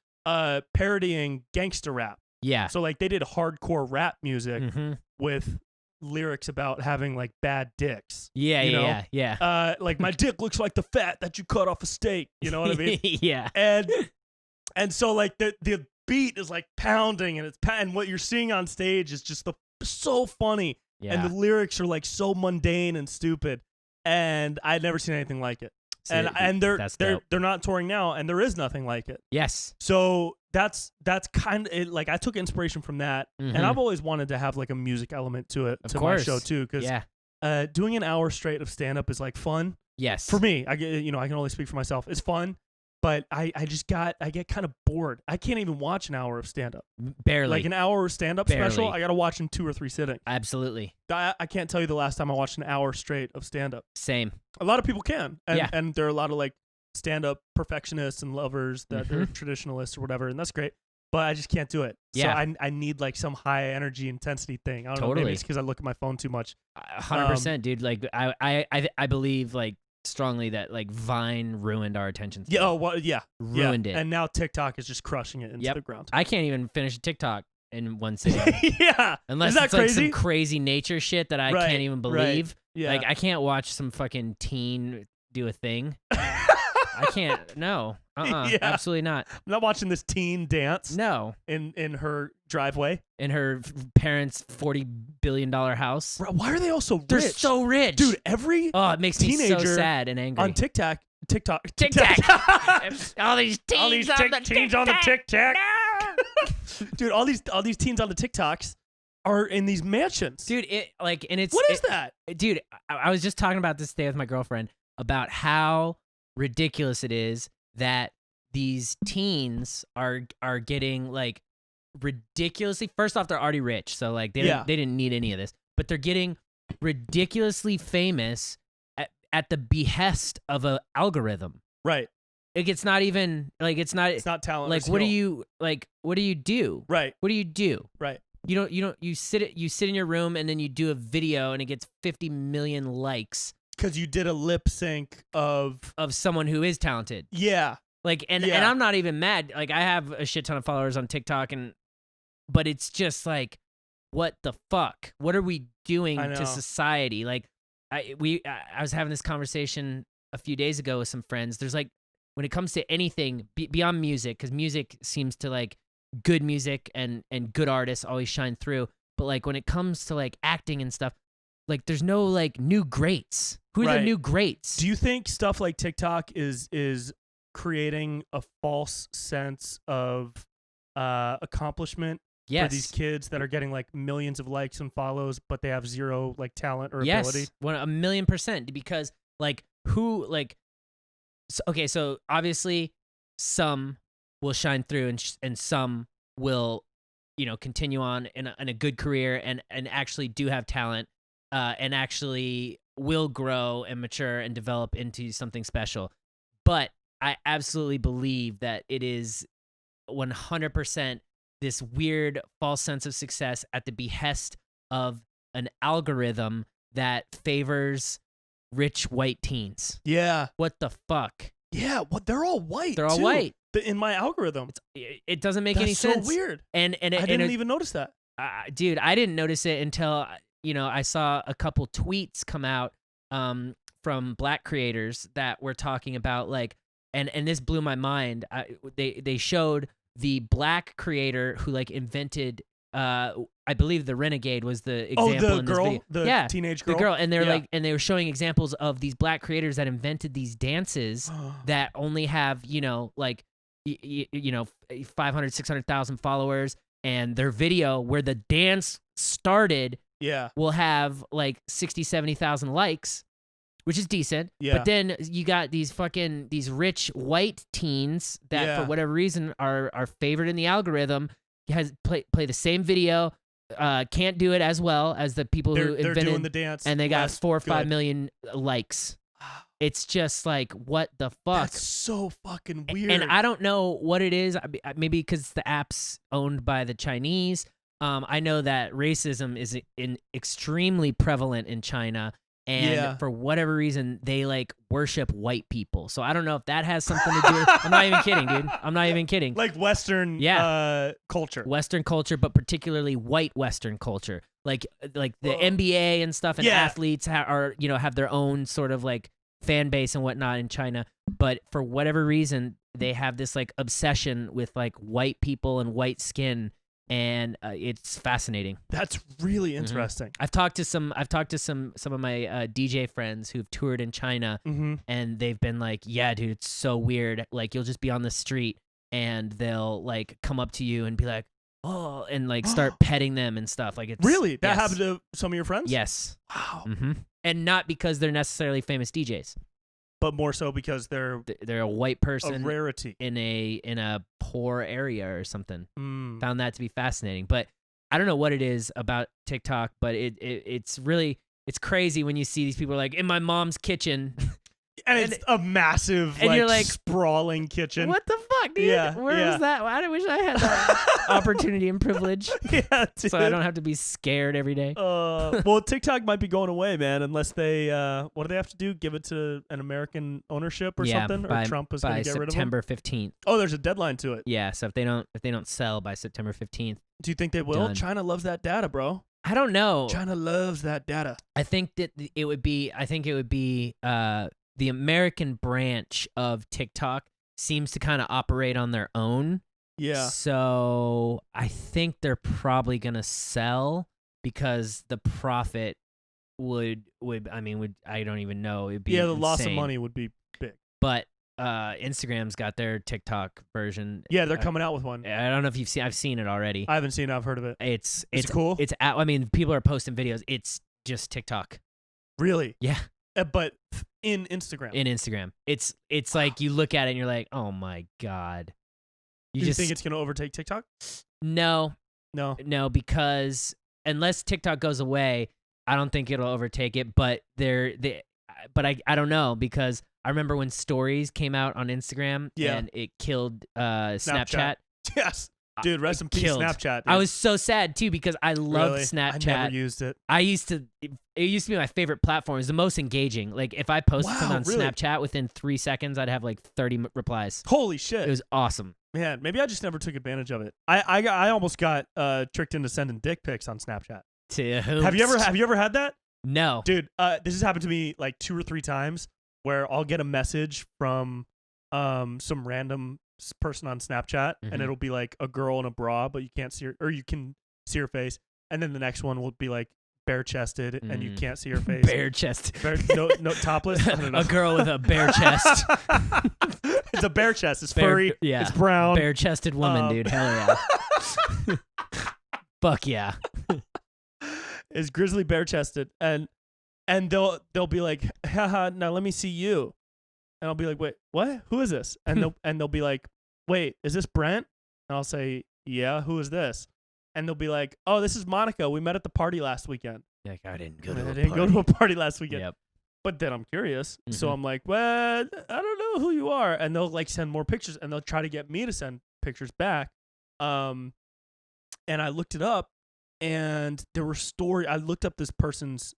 parodying gangster rap. Yeah. So like they did hardcore rap music with lyrics about having like bad dicks. Yeah. Like my dick looks like the fat that you cut off a steak. You know what I mean? Yeah. And so like the beat is like pounding, and what you're seeing on stage is just so funny. Yeah. And the lyrics are like so mundane and stupid. And I'd never seen anything like it. And they're not touring now, and there is nothing like it. Yes. So that's kind of like I took inspiration from that, and I've always wanted to have like a music element to it my show too, because doing an hour straight of stand up is like fun. Yes. For me, I can only speak for myself. It's fun, but I get kind of bored. I can't even watch an hour of stand up. Barely. Like an hour of stand up special, I got to watch in 2 or 3 sittings. Absolutely. I can't tell you the last time I watched an hour straight of stand up. Same. A lot of people can, and there are a lot of like stand up perfectionists and lovers that they're traditionalists or whatever, and that's great. But I just can't do it. Yeah. So I need like some high energy intensity thing. I don't know. Maybe it's because I look at my phone too much. 100%, dude. Like I believe like strongly that like Vine ruined our attention span. Yeah. Oh well, yeah. Ruined it. And now TikTok is just crushing it into the ground. I can't even finish a TikTok. in one sitting. Yeah. Unless Isn't it's that like crazy? some crazy nature shit that I Right, can't even right. believe. Yeah. Like I can't watch some fucking teen do a thing. I can't. No. Yeah. Absolutely not. I'm not watching this teen dance No. in her driveway. In her parents' $40 billion house. Bro, why are they all so rich? They're so rich. Dude, every Oh, it makes me so teenager sad and angry. on TikTok. All these teens on the teens on the TikTok. No. Dude, all these teens on the TikToks are in these mansions. Dude, what is that? Dude, I was just talking about this today with my girlfriend about how ridiculous it is that these teens are getting like ridiculously. First off, they're already rich, so like they didn't need any of this, but they're getting ridiculously famous at the behest of an algorithm. Right. Like it's not even like it's not talent. like what do you do? Right. What do you do? Right. You sit in your room and then you do a video and it gets 50 million likes because you did a lip sync of someone who is talented. Yeah. Like and I'm not even mad. Like I have a shit ton of followers on TikTok but it's just like what the fuck? What are we doing to society? Like I was having this conversation a few days ago with some friends. There's like when it comes to anything beyond music, because music seems to like good music and good artists always shine through. But like when it comes to like acting and stuff, like there's no like new greats. Who are the new greats? Do you think stuff like TikTok is creating a false sense of accomplishment for these kids that are getting like millions of likes and follows, but they have zero like talent or ability? Yes, 1,000,000%. Because like who like so obviously some will shine through and some will continue on in a good career and actually do have talent and actually will grow and mature and develop into something special. But I absolutely believe that it is 100% this weird false sense of success at the behest of an algorithm that favors rich white teens. Yeah. What the fuck? Yeah, they're all white. They're all too. white. In my algorithm. It doesn't make any sense. That's so weird. And I didn't even notice that. Dude, I didn't notice it until I saw a couple tweets come out from black creators that were talking about like and this blew my mind. They showed the black creator who like invented I believe the Renegade was the example in this video. The teenage girl. The girl, and they're like, and they were showing examples of these black creators that invented these dances that only have 500, 600,000 followers, and their video where the dance started will have like 60, 70,000 likes, which is decent. Yeah. But then you got these rich white teens that for whatever reason are favored in the algorithm, play the same video, can't do it as well as the people who invented. They're doing the dance, and they got 4 or 5 million likes. It's just like, what the fuck? That's so fucking weird. And I don't know what it is. Maybe because the app's owned by the Chinese. I know that racism is extremely prevalent in China. And for whatever reason, they like worship white people. So I don't know if that has something to do with I'm not even kidding, dude. I'm not even kidding. Like Western culture. Western culture, but particularly white Western culture. Like the NBA and stuff and athletes have their own sort of like fan base and whatnot in China. But for whatever reason, they have this like obsession with like white people and white skin. And it's fascinating. That's really interesting. Mm-hmm. I've talked to some of my DJ friends who've toured in China, and they've been like, "Yeah, dude, it's so weird. Like, you'll just be on the street, and they'll like come up to you and be like, oh, and like start petting them and stuff. Like it's really that happened to some of your friends. Yes. Wow. Mm-hmm. And not because they're necessarily famous DJs. But more so because they're a white person, a rarity in a poor area or something. Found that to be fascinating. But I don't know what it is about TikTok, but it's crazy when you see these people like in my mom's kitchen. And it's a massive, and you're like, sprawling kitchen. What the fuck, dude? Yeah, Where was that? I wish I had that opportunity and privilege. Yeah, dude. So I don't have to be scared every day. Well, TikTok might be going away, man, unless they, what do they have to do? Give it to an American ownership or something? Or Trump is going to get rid of them? September 15th. Oh, there's a deadline to it. Yeah, so if they don't sell by September 15th, Do you think they will? Done. China loves that data, bro. I don't know. China loves that data. I think that it would be the American branch of TikTok seems to kind of operate on their own. Yeah. So I think they're probably gonna sell because the profit would I don't even know. It'd be the loss of insane. money would be big. But Instagram's got their TikTok version. Yeah, they're coming out with one. I don't know if you've seen. I've seen it already. I haven't seen it. I've heard of it. It's cool. People are posting videos. It's just TikTok. Really? Yeah. But in Instagram. In Instagram, it's like you look at it and you're like, oh my god. Do you think it's gonna overtake TikTok? No, because unless TikTok goes away, I don't think it'll overtake it. But I don't know, because I remember when stories came out on Instagram and it killed Snapchat. Yes. Dude, rest in peace, Snapchat. Dude. I was so sad too because I loved Snapchat. I never used it. It used to be my favorite platform. It was the most engaging. Like if I posted something on Snapchat, within 3 seconds, I'd have like 30 replies. Holy shit. It was awesome. Man, maybe I just never took advantage of it. I almost got tricked into sending dick pics on Snapchat. To whom? Have you ever had that? No. Dude, this has happened to me like 2 or 3 times where I'll get a message from some random person on Snapchat and it'll be like a girl in a bra, but you can't see her, or you can see her face, and then the next one will be like bare chested and you can't see her face. Bare chest. No topless. I don't know. A girl with a bare chest. It's a bare chest. It's furry. Yeah. It's brown. Bare chested woman, dude. Hell yeah. Fuck yeah. It's grizzly bare chested, and they'll be like, haha, now let me see you. And I'll be like, wait, what? Who is this? And they'll be like, wait, is this Brent? And I'll say, yeah, who is this? And they'll be like, oh, this is Monica. We met at the party last weekend. Like, I didn't go to a party last weekend. Yep. But then I'm curious. So I'm like, well, I don't know who you are. And they'll like send more pictures, and they'll try to get me to send pictures back. And I looked it up, and there were I looked up this person's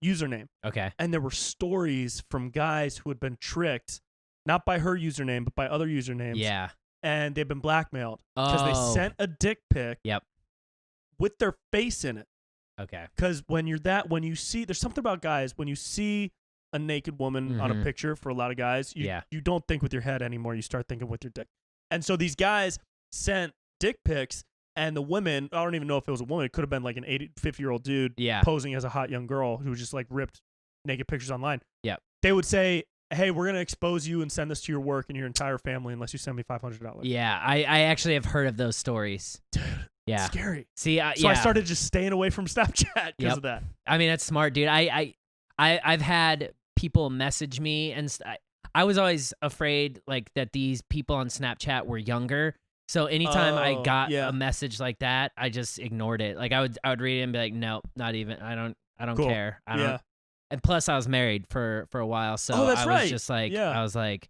username. Okay. And there were stories from guys who had been tricked, not by her username, but by other usernames. Yeah. And they've been blackmailed because they sent a dick pic. Yep. With their face in it. Okay. Because when you see, there's something about guys, when you see a naked woman on a picture, for a lot of guys, you don't think with your head anymore. You start thinking with your dick. And so these guys sent dick pics. And the women, I don't even know if it was a woman. It could have been like an 50-year-old dude posing as a hot young girl who just like ripped naked pictures online. Yeah. They would say, hey, we're going to expose you and send this to your work and your entire family unless you send me $500. Yeah. I actually have heard of those stories. Dude, yeah. Scary. See, so I started just staying away from Snapchat because of that. I mean, that's smart, dude. I've had people message me, and I was always afraid like that these people on Snapchat were younger. So anytime I got a message like that, I just ignored it. Like I would read it and be like, no, not even. I don't care. I don't. And plus, I was married for a while, so I was just like, I was like,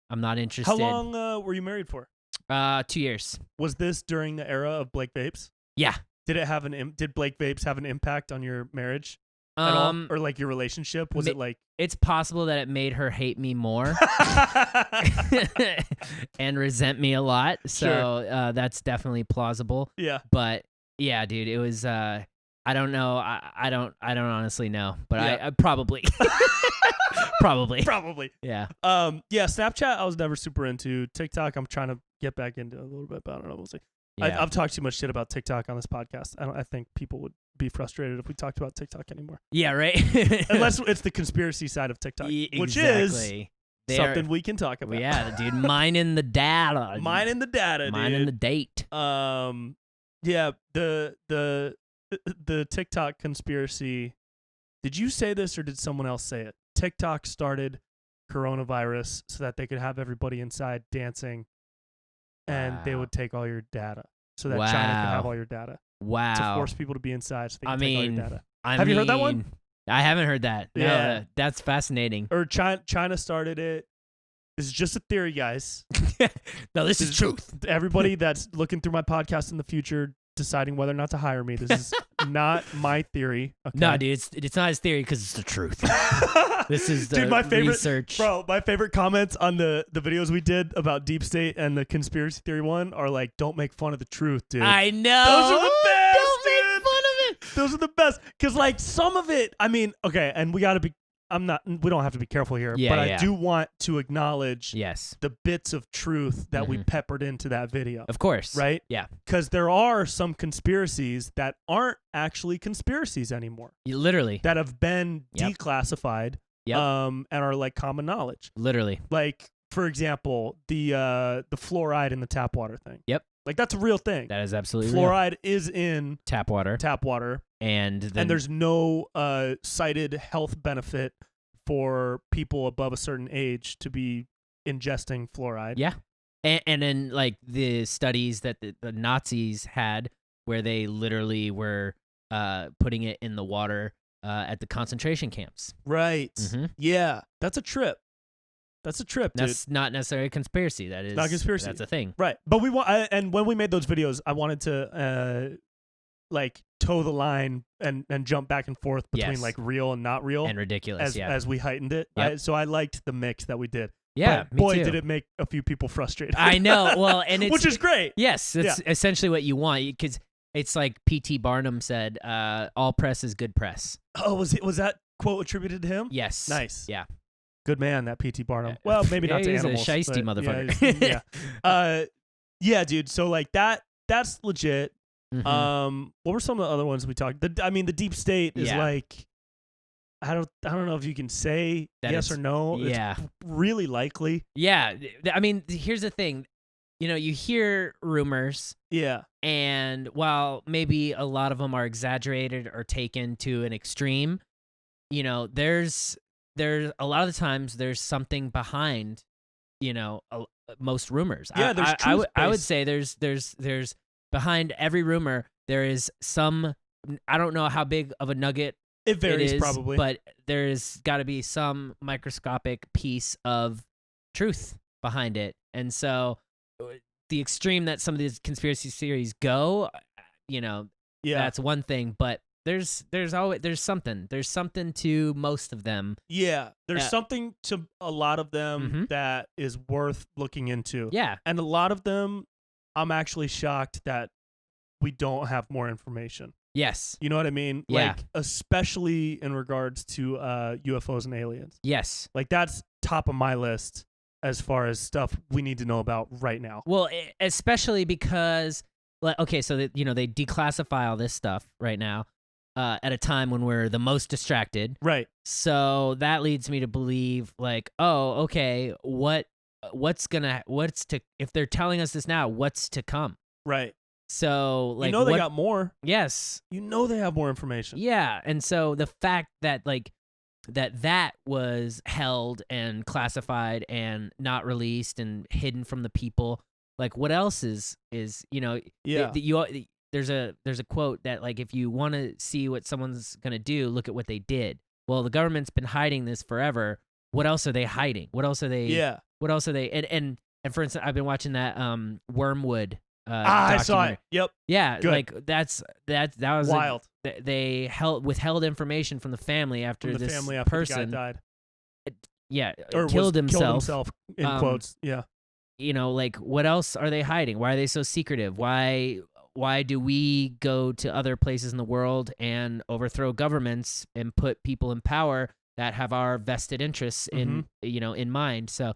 I'm not interested. How long were you married for? 2 years. Was this during the era of Blake Vapes? Yeah. Did Blake Vapes have an impact on your marriage at all, or like your relationship? Was it like? It's possible that it made her hate me more and resent me a lot. So that's definitely plausible. Yeah. But yeah, dude, it was. I don't know. I don't honestly know. But I probably. Probably. Yeah. Yeah. Snapchat, I was never super into. TikTok, I'm trying to get back into a little bit, but I don't know. We'll see. Yeah. I've talked too much shit about TikTok on this podcast. I think people would be frustrated if we talked about TikTok anymore. Yeah, right. Unless it's the conspiracy side of TikTok, which is something we can talk about. Yeah, dude, mining the data. Mining the data, mining the date. Yeah, the TikTok conspiracy. Did you say this or did someone else say it? TikTok started coronavirus so that they could have everybody inside dancing, and they would take all your data so that China could have all your data. Wow. To force people to be inside so they can take all your data. Have you heard that one? I haven't heard that. No, Yeah. That's fascinating. Or China started it. This is just a theory, guys. No, this is truth. Everybody that's looking through my podcast in the future, deciding whether or not to hire me. This is not my theory. Okay? No, dude, it's not his theory because it's the truth. This is the my favorite research. Bro, my favorite comments on the videos we did about deep state and the conspiracy theory one are like, don't make fun of the truth, dude. I know. Those are the best, Don't make fun of it. Those are the best. Because, like, some of it, I mean, okay, and we don't have to be careful here, but I do want to acknowledge the bits of truth that we peppered into that video. Of course. Right? Yeah. Because there are some conspiracies that aren't actually conspiracies anymore. Literally. That have been declassified and are like common knowledge. Literally. Like, for example, the fluoride in the tap water thing. Yep. Like, that's a real thing. That is absolutely fluoride real. is in tap water. And there's no cited health benefit for people above a certain age to be ingesting fluoride. Yeah. And then, like, the studies that the Nazis had where they literally were putting it in the water at the concentration camps. Right. Mm-hmm. Yeah. That's a trip. That's a trip, dude. That's not necessarily a conspiracy. That is not a conspiracy. That's a thing. Right. But and when we made those videos, I wanted to like toe the line and jump back and forth between like real and not real and ridiculous as we heightened it. Yep. So I liked the mix that we did. Yeah, but boy, me too. did it make a few people frustrated. I know. Well, and it's which is great. Yes, that's essentially what you want, because it's like P.T. Barnum said, all press is good press. Oh, was that quote attributed to him? Yes. Nice. Yeah. Good man, that P.T. Barnum. Well, maybe not to he's animals. A shiesty motherfucker. Yeah, dude. So like that's legit. Mm-hmm. What were some of the other ones we talked? The deep state is like, I don't know if you can say that yes or no. Yeah. It's really likely. Yeah. I mean, here's the thing. You hear rumors. Yeah. And while maybe a lot of them are exaggerated or taken to an extreme, there's a lot of the times there's something behind, most rumors. Yeah, there's truth. I would say there's behind every rumor there is some. I don't know how big of a nugget it varies, is, probably, but there's got to be some microscopic piece of truth behind it, and so the extreme that some of these conspiracy theories go, that's one thing, but there's something to most of them. Yeah, there's something to a lot of them that is worth looking into. Yeah, and a lot of them, I'm actually shocked that we don't have more information. Yes, you know what I mean. Yeah, like especially in regards to UFOs and aliens. Yes, like that's top of my list as far as stuff we need to know about right now. Well, especially because, okay, so they declassify all this stuff right now at a time when we're the most distracted. Right. So that leads me to believe, like, oh, okay, if they're telling us this now, what's to come? Right. So, like, they got more. Yes. They have more information. Yeah, and so the fact that, like, that was held and classified and not released and hidden from the people. Like, what else is there's a quote that, like, if you want to see what someone's gonna do, look at what they did. Well, the government's been hiding this forever. What else are they hiding? What else are they? Yeah. What else are they? And for instance, I've been watching that Wormwood. I saw it. Yep. Yeah. Good. Like that was wild. They withheld information from the family after this person the guy died. Or killed himself in quotes. Yeah. Like, what else are they hiding? Why are they so secretive? Why do we go to other places in the world and overthrow governments and put people in power that have our vested interests in mind? So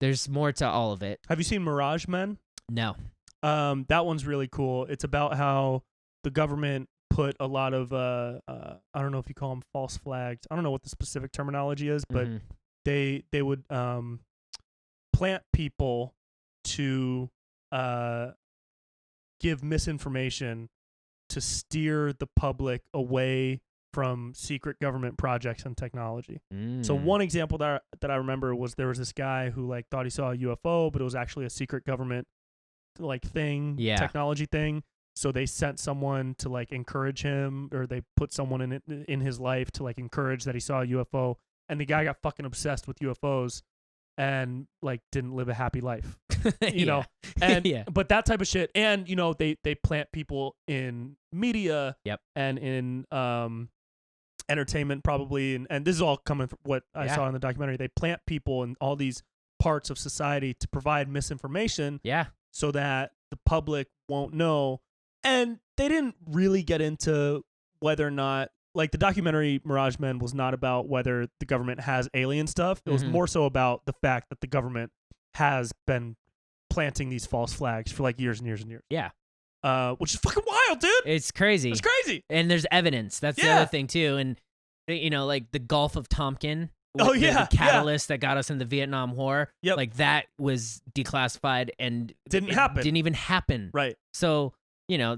there's more to all of it. Have you seen Mirage Men? No. That one's really cool. It's about how the government put a lot of I don't know if you call them false flags. I don't know what the specific terminology is, but they would plant people to give misinformation to steer the public away from secret government projects and technology. So one example that I remember was there was this guy who, like, thought he saw a UFO, but it was actually a secret government technology thing. So they sent someone to, like, encourage him, or they put someone in his life to, like, encourage that he saw a UFO, and the guy got fucking obsessed with UFOs and like didn't live a happy life, you Yeah. know, and Yeah. but that type of shit, and you know they plant people in media, Yep. and in entertainment probably, and this is all coming from what I Yeah. saw in the documentary. They plant people in all these parts of society to provide misinformation, Yeah. so that the public won't know. And they didn't really get into whether or not, like the documentary Mirage Men was not about whether the government has alien stuff. It was Mhm. more so about the fact that the government has been planting these false flags for like years and years and years. Yeah. Which is fucking wild, dude. It's crazy. It's crazy. And there's evidence. That's the Yeah. other thing too. And you know, like the Gulf of Tonkin. Oh, the yeah, catalyst that got us in the Vietnam War. Yep. Like that was declassified and Didn't it happen. Didn't even happen. Right. So you know,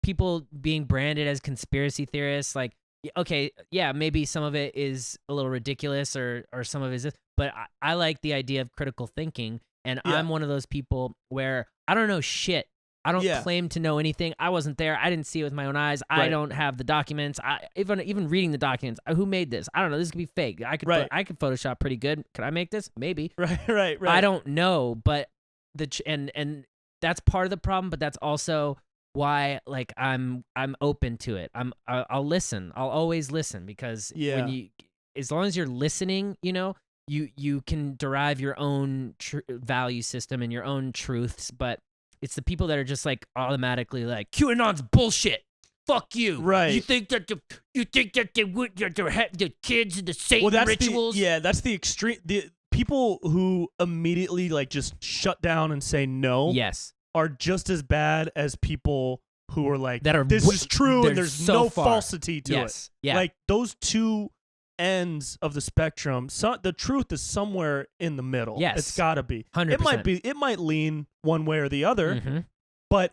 people being branded as conspiracy theorists, like okay, yeah, maybe some of it is a little ridiculous or some of it is, but I like the idea of critical thinking, and Yeah. I'm one of those people where I don't know shit. I don't Yeah. claim to know anything. I wasn't there. I didn't see it with my own eyes. I Right. don't have the documents. Even reading the documents. Who made this? I don't know. This could be fake. I could Right. I could Photoshop pretty good. Could I make this? Maybe. Right. I don't know, but and that's part of the problem. But that's also why like I'm open to it. I'll listen. I'll always listen because Yeah. when as long as you're listening, you know, you can derive your own value system and your own truths. But it's the people that are just like automatically like QAnon's bullshit. Fuck you. Right. You think that the kids and the Satan Well, that's rituals. that's the extreme. The people who immediately like just shut down and say no. Yes. Are just as bad as people who are like, That are this is true they're and there's so no far. falsity to Yes. it. Yeah. Like those two ends of the spectrum, the truth is somewhere in the middle. Yes. It's got to be. 100%. It might lean one way or the other, Mhm. but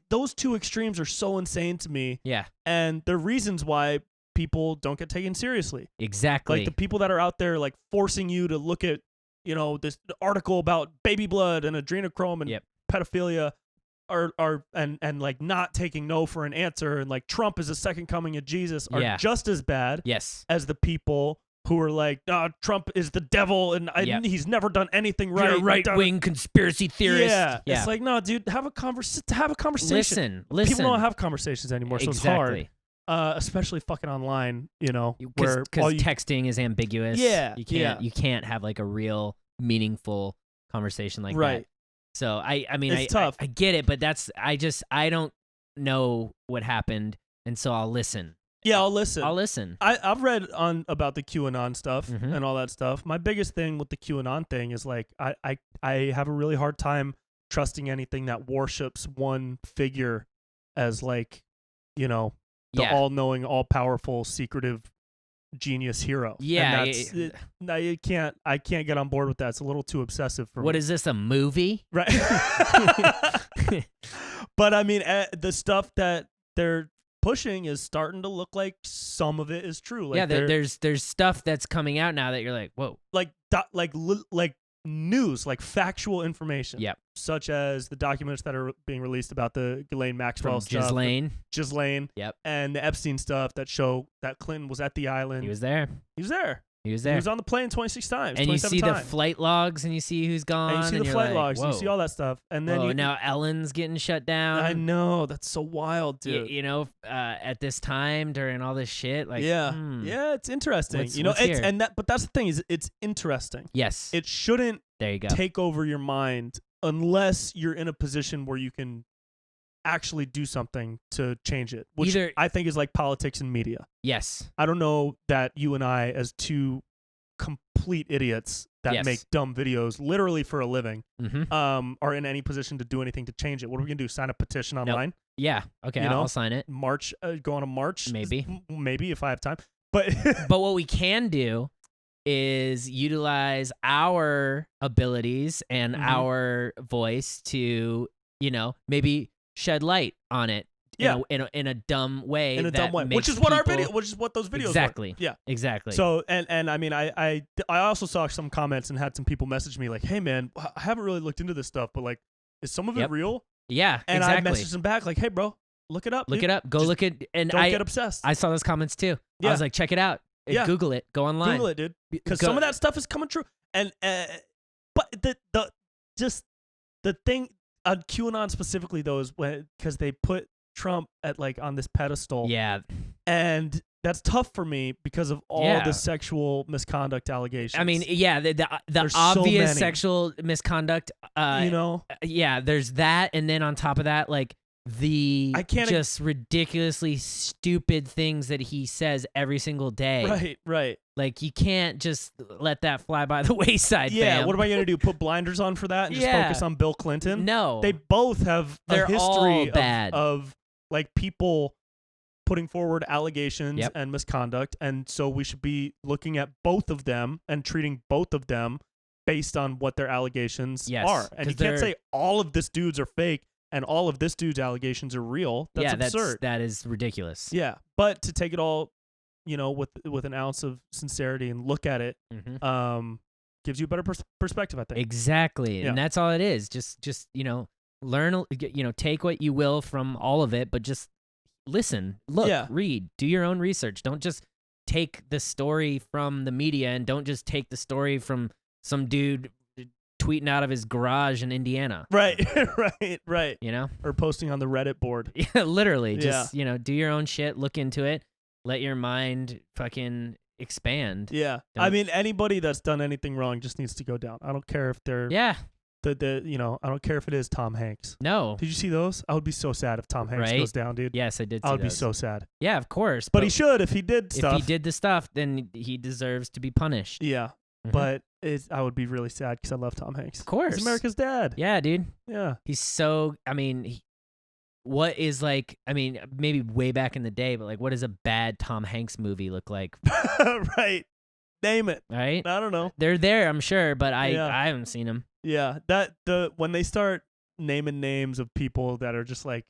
those two extremes are so insane to me, Yeah. and they're reasons why people don't get taken seriously. Exactly. Like the people that are out there like forcing you to look at, you know, this article about baby blood and adrenochrome and Yep. pedophilia are and like not taking no for an answer, and like Trump is a second coming of Jesus are Yeah. just as bad Yes. as the people who are like, Trump is the devil and Yep. he's never done anything right. You're a right-wing conspiracy theorist. Yeah. It's like, no, dude, have a conversation. Listen. People don't have conversations anymore, so Exactly. it's hard. Especially fucking online, you know, where all Because you texting is ambiguous. Yeah, You can't have like a real meaningful conversation like Right. that. So I mean It's tough. I get it, but I don't know what happened, and so I'll listen. Yeah, I'll listen. I've read on about the QAnon stuff Mhm. and all that stuff. My biggest thing with the QAnon thing is like I have a really hard time trusting anything that worships one figure as like, you know, the Yeah. all-knowing, all-powerful, secretive genius hero. Yeah, And I can't get on board with that. It's a little too obsessive for me. What is this, a movie? Right. But I mean, the stuff that they're pushing is starting to look like some of it is true. Like Yeah, there's stuff that's coming out now that you're like, whoa. like news, like factual information. Yep. Such as the documents that are being released about the Ghislaine Maxwell From stuff. Ghislaine. Yep. And the Epstein stuff that show that Clinton was at the island. He was there. He was there. He was He there. was on the plane 26 times. And you 27 see the times. flight logs, and you see who's gone. And you see the you're flight like, logs. And you whoa. see all that stuff. And then now Ellen's getting shut down. I know, that's so wild, dude. You know, at this time during all this shit, like yeah, hmm. yeah, it's interesting. What's- you know, what's it's here? but that's the thing is it's interesting. Yes. It shouldn't There you go. take over your mind unless you're in a position where you can actually do something to change it, which Either- I think is like politics and media. Yes. I don't know that you and I, as two complete idiots that Yes. make dumb videos literally for a living, Mm-hmm. are in any position to do anything to change it. What are we gonna do? Sign a petition online? Yeah. Okay. You know? I'll sign it. March? Go on a march? Maybe. Maybe if I have time. But But what we can do is utilize our abilities and Mhm. our voice to, you know, maybe shed light on it. Yeah. In a dumb way. in a that dumb way, makes which is what people- which is what those videos Exactly. were. Yeah. Exactly. So and I mean I also saw some comments and had some people message me like, hey man, I haven't really looked into this stuff, but like, is some of it Yep. real? yeah. And exactly. I messaged them back like, hey bro, look it up. Look dude. it up. Go Just look at. And Don't get obsessed. I saw those comments too. I Yeah. was like, check it out. Yeah. Google it. Go online. Google it, dude. Because Go- some of that stuff is coming true. And but the thing on QAnon specifically though is because they put Trump at like on this pedestal. Yeah. And that's tough for me because of all the sexual misconduct allegations. I mean, yeah, the obvious sexual misconduct. Yeah, there's that, and then on top of that, like just ridiculously stupid things that he says every single day. Right. Like you can't just let that fly by the wayside. Yeah, fam. what am I gonna do? Put blinders on for that and just focus on Bill Clinton? No, they both have They're a history all bad. Of like people putting forward allegations and misconduct, and so we should be looking at both of them and treating both of them based on what their allegations are. And you can't say all of this dudes are fake and all of this dude's allegations are real. That's absurd. That is ridiculous. Yeah, but to take it all, with an ounce of sincerity and look at it, gives you a better perspective, I think. Exactly, Yeah. and that's all it is. Just learn. Take what you will from all of it, but just listen, look, read, do your own research. Don't just take the story from the media, and don't just take the story from some dude tweeting out of his garage in Indiana. Right. Or posting on the Reddit board. Yeah, literally. Just, do your own shit, look into it, let your mind fucking expand. Yeah. I mean, anybody that's done anything wrong just needs to go down. I don't care if they're I don't care if it is Tom Hanks. No. Did you see those? I would be so sad if Tom Hanks goes down, dude. Yes, I did see I would be those. so sad. Yeah, of course. But he should if he did stuff. If he did the stuff, then he deserves to be punished. Yeah. But I would be really sad because I love Tom Hanks. Of course. He's America's dad. Yeah, dude. Yeah. He's so, what is maybe way back in the day, but like what does a bad Tom Hanks movie look like? Right. Name it. Right? I don't know. They're there, I'm sure, but I haven't seen them. Yeah. When they start naming names of people that are just like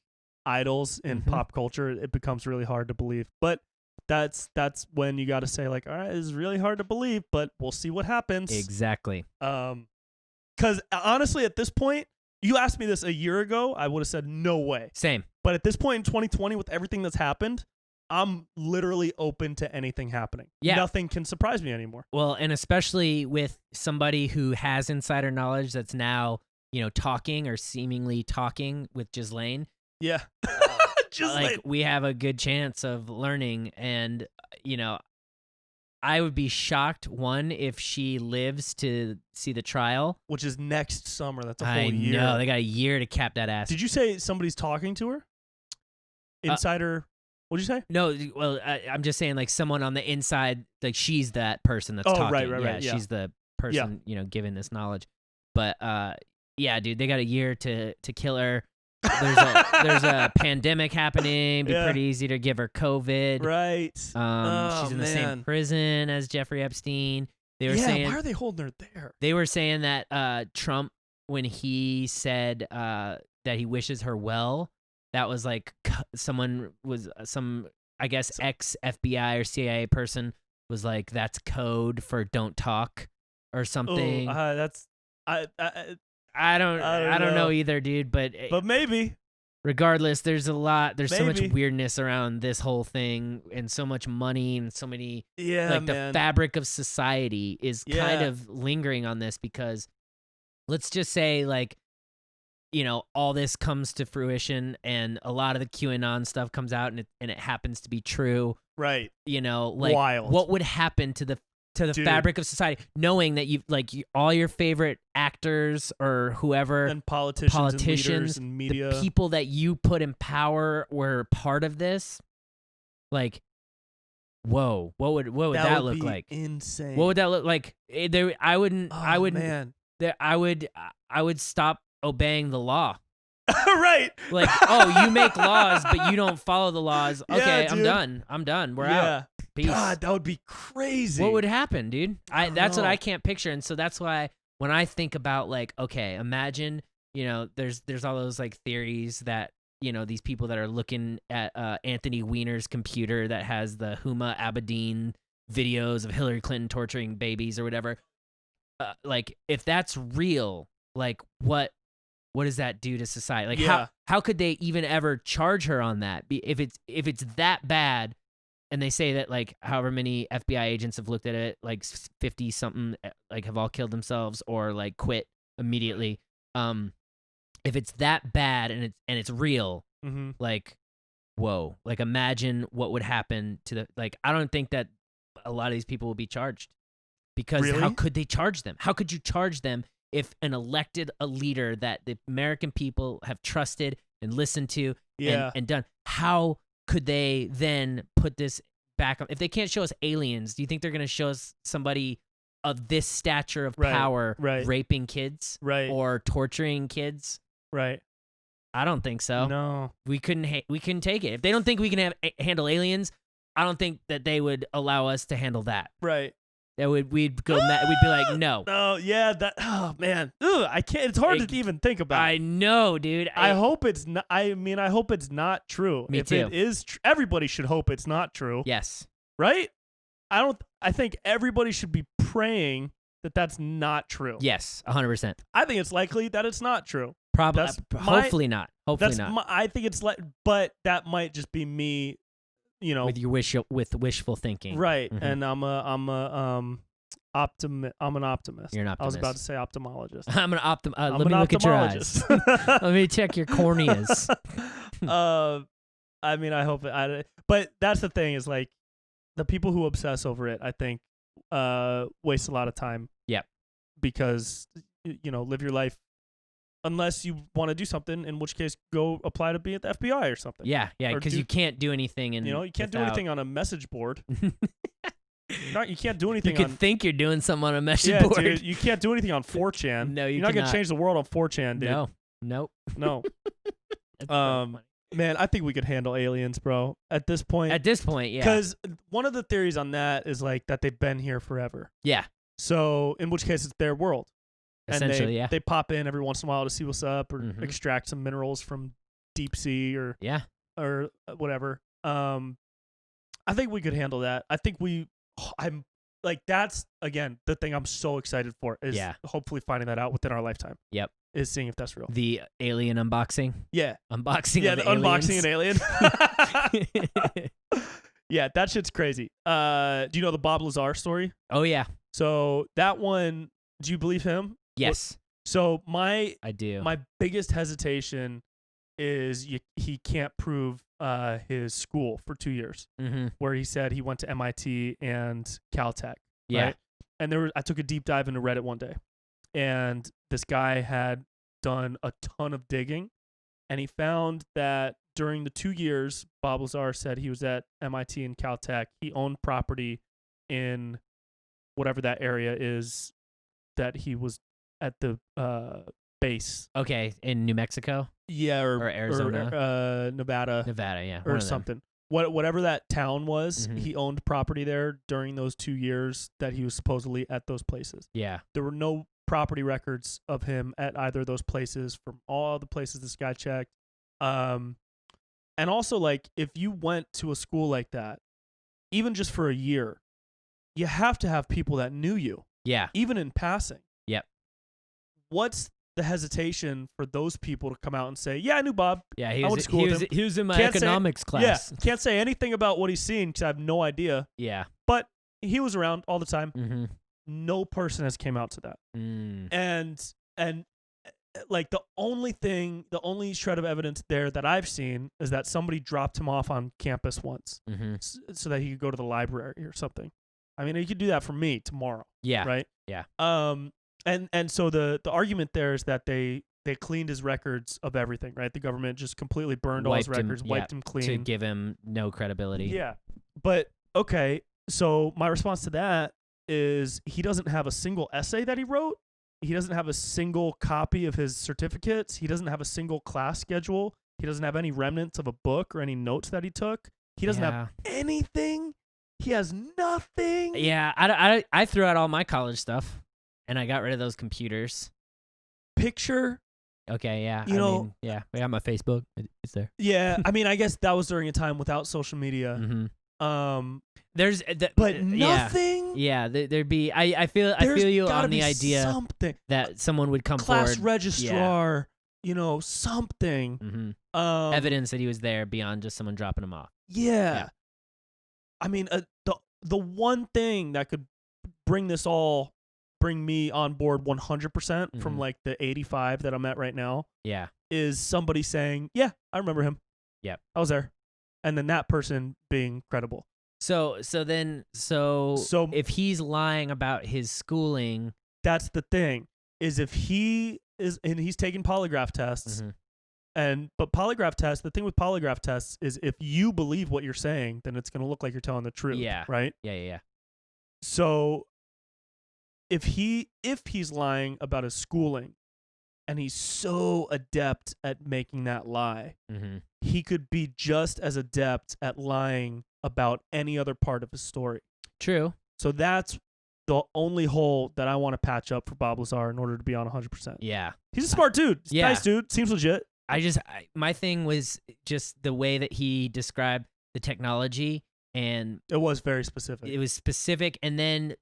idols in pop culture, it becomes really hard to believe. But that's when you got to say like, all right, it's really hard to believe, but we'll see what happens. Exactly. Because honestly, at this point, you asked me this a year ago, I would have said no way. Same. But at this point in 2020, with everything that's happened, I'm literally open to anything happening. Yeah. Nothing can surprise me anymore. Well, and especially with somebody who has insider knowledge that's now, talking or seemingly talking with Ghislaine. Yeah. Like we have a good chance of learning, and I would be shocked if she lives to see the trial, which is next summer. That's a whole year. I know they got a year to cap that ass. Did you say somebody's talking to her? Insider. What'd you say? No, well, I'm just saying like someone on the inside, like she's that person that's talking. Right. Yeah, she's the person given this knowledge. But yeah, dude, they got a year to kill her. There's a pandemic happening. It'd be pretty easy to give her COVID. Right. She's in the same prison as Jeffrey Epstein. They were saying, why are they holding her there? They were saying that Trump, when he said that he wishes her well, that was like some I guess ex FBI or CIA person was like, that's code for don't talk or something. I don't know either, dude, but maybe. Regardless, there's so much Maybe. weirdness around this whole thing, and so much money, and so many man. the fabric of society is kind of lingering on this, because let's just say like all this comes to fruition and a lot of the QAnon stuff comes out and it happens to be true. Right. Like wild. What would happen to the fabric of society, knowing that all your favorite actors or whoever and politicians and leaders and media, the people that you put in power were part of this? Like, whoa, what would that look like? Insane. What would that look like? I would stop obeying the law. Right. Like, you make laws, but you don't follow the laws. Okay, I'm done. We're out. Peace. God, that would be crazy. What would happen, dude? That's what I can't picture. And so that's why when I think about like, okay, imagine, there's all those like theories that, these people that are looking at Anthony Weiner's computer that has the Huma Abedin videos of Hillary Clinton torturing babies or whatever. Like, if that's real, like what does that do to society? Like how could they even ever charge her on that? If it's that bad, and they say that like however many FBI agents have looked at it, like 50 something, like have all killed themselves or like quit immediately. If it's that bad and it's real, like, whoa, like imagine what would happen to the, like, I don't think that a lot of these people will be charged, because how could they charge them? How could you charge them if a leader that the American people have trusted and listened to and done, how could they then put this back on? If they can't show us aliens, do you think they're going to show us somebody of this stature of power raping kids or torturing kids? Right. I don't think so. No. We couldn't take it. If they don't think we can handle aliens, I don't think that they would allow us to handle that. Right. We'd be like, no. No, yeah, oh man. Ugh, I can't, it's hard to even think about. I know, dude. I hope it's not, I hope it's not true. Me too. If it is everybody should hope it's not true. Yes. Right? I think everybody should be praying that that's not true. Yes, 100%. I think it's likely that it's not true. Probably. Hopefully not. Hopefully not. I think it's but that might just be me, with your wishful thinking. Right. Mm-hmm. And I'm an optimist. You're an optimist. I was about to say ophthalmologist. I'm an optimist. Let me look at your eyes. Let me check your corneas. I hope but that's the thing, is like the people who obsess over it, I think, waste a lot of time. Yeah. Because live your life, unless you want to do something, in which case go apply to be at the FBI or something. Yeah, because you can't do anything. You can't do anything on a message board. You can't do anything. You could think you're doing something on a message board. Dude, you can't do anything on 4chan. No, you're not gonna change the world on 4chan, dude. No, nope. No. Man, I think we could handle aliens, bro. At this point, yeah. Because one of the theories on that is like that they've been here forever. Yeah. So in which case it's their world. Essentially, and they pop in every once in a while to see what's up, or extract some minerals from deep sea, or whatever. I think we could handle that. I think I'm like, that's again the thing I'm so excited for, is hopefully finding that out within our lifetime. Yep. Is seeing if that's real. The alien unboxing. Yeah. Unboxing. Yeah, of the aliens. unboxing an alien. Yeah, that shit's crazy. Do you know the Bob Lazar story? Oh yeah. So that one, do you believe him? Yes. So I do. My biggest hesitation is he can't prove his school for 2 years, where he said he went to MIT and Caltech. Yeah. Right? And I took a deep dive into Reddit one day, and this guy had done a ton of digging, and he found that during the 2 years Bob Lazar said he was at MIT and Caltech, he owned property in whatever that area is that he was at the base. Okay, in New Mexico? Yeah, or Arizona? Or, Nevada. Nevada, yeah. Or something. Whatever that town was, he owned property there during those 2 years that he was supposedly at those places. Yeah. There were no property records of him at either of those places from all the places this guy checked. And also, like, if you went to a school like that, even just for a year, you have to have people that knew you. Yeah. Even in passing. Yep. What's the hesitation for those people to come out and say, yeah, I knew Bob. Yeah, I went to school with him. He was in my economics class. Yeah, can't say anything about what he's seen because I have no idea. Yeah. But he was around all the time. No person has came out to that. And like the only shred of evidence there that I've seen is that somebody dropped him off on campus once so that he could go to the library or something. I mean, he could do that for me tomorrow. Yeah. Right? Yeah. And so the argument there is that they cleaned his records of everything, right? The government just completely burned all his records, wiped him clean. To give him no credibility. Yeah. But, okay, so my response to that is he doesn't have a single essay that he wrote. He doesn't have a single copy of his certificates. He doesn't have a single class schedule. He doesn't have any remnants of a book or any notes that he took. He doesn't have anything. He has nothing. Yeah, I threw out all my college stuff, and I got rid of those computers. Picture. Okay, yeah. I mean, I got my Facebook. It's there. Yeah, I mean, I guess that was during a time without social media. There's, but nothing. Yeah, there'd be. I feel you on the idea something that someone would come class forward. Registrar. Something. Evidence that he was there beyond just someone dropping him off. Yeah. I mean, the one thing that could bring me on board 100% from like the 85 that I'm at right now. Yeah. Is somebody saying, "Yeah, I remember him. Yep. I was there," and then that person being credible. So if he's lying about his schooling, that's the thing. Is if he is and he's taking polygraph tests, but polygraph tests. The thing with polygraph tests is if you believe what you're saying, then it's going to look like you're telling the truth. Yeah. Right. Yeah. So if he's lying about his schooling, and he's so adept at making that lie, he could be just as adept at lying about any other part of his story. True. So that's the only hole that I want to patch up for Bob Lazar in order to be on 100%. Yeah. He's a smart dude. He's yeah. Nice dude. Seems legit. My thing was just the way that he described the technology, and it was very specific. It was specific, and then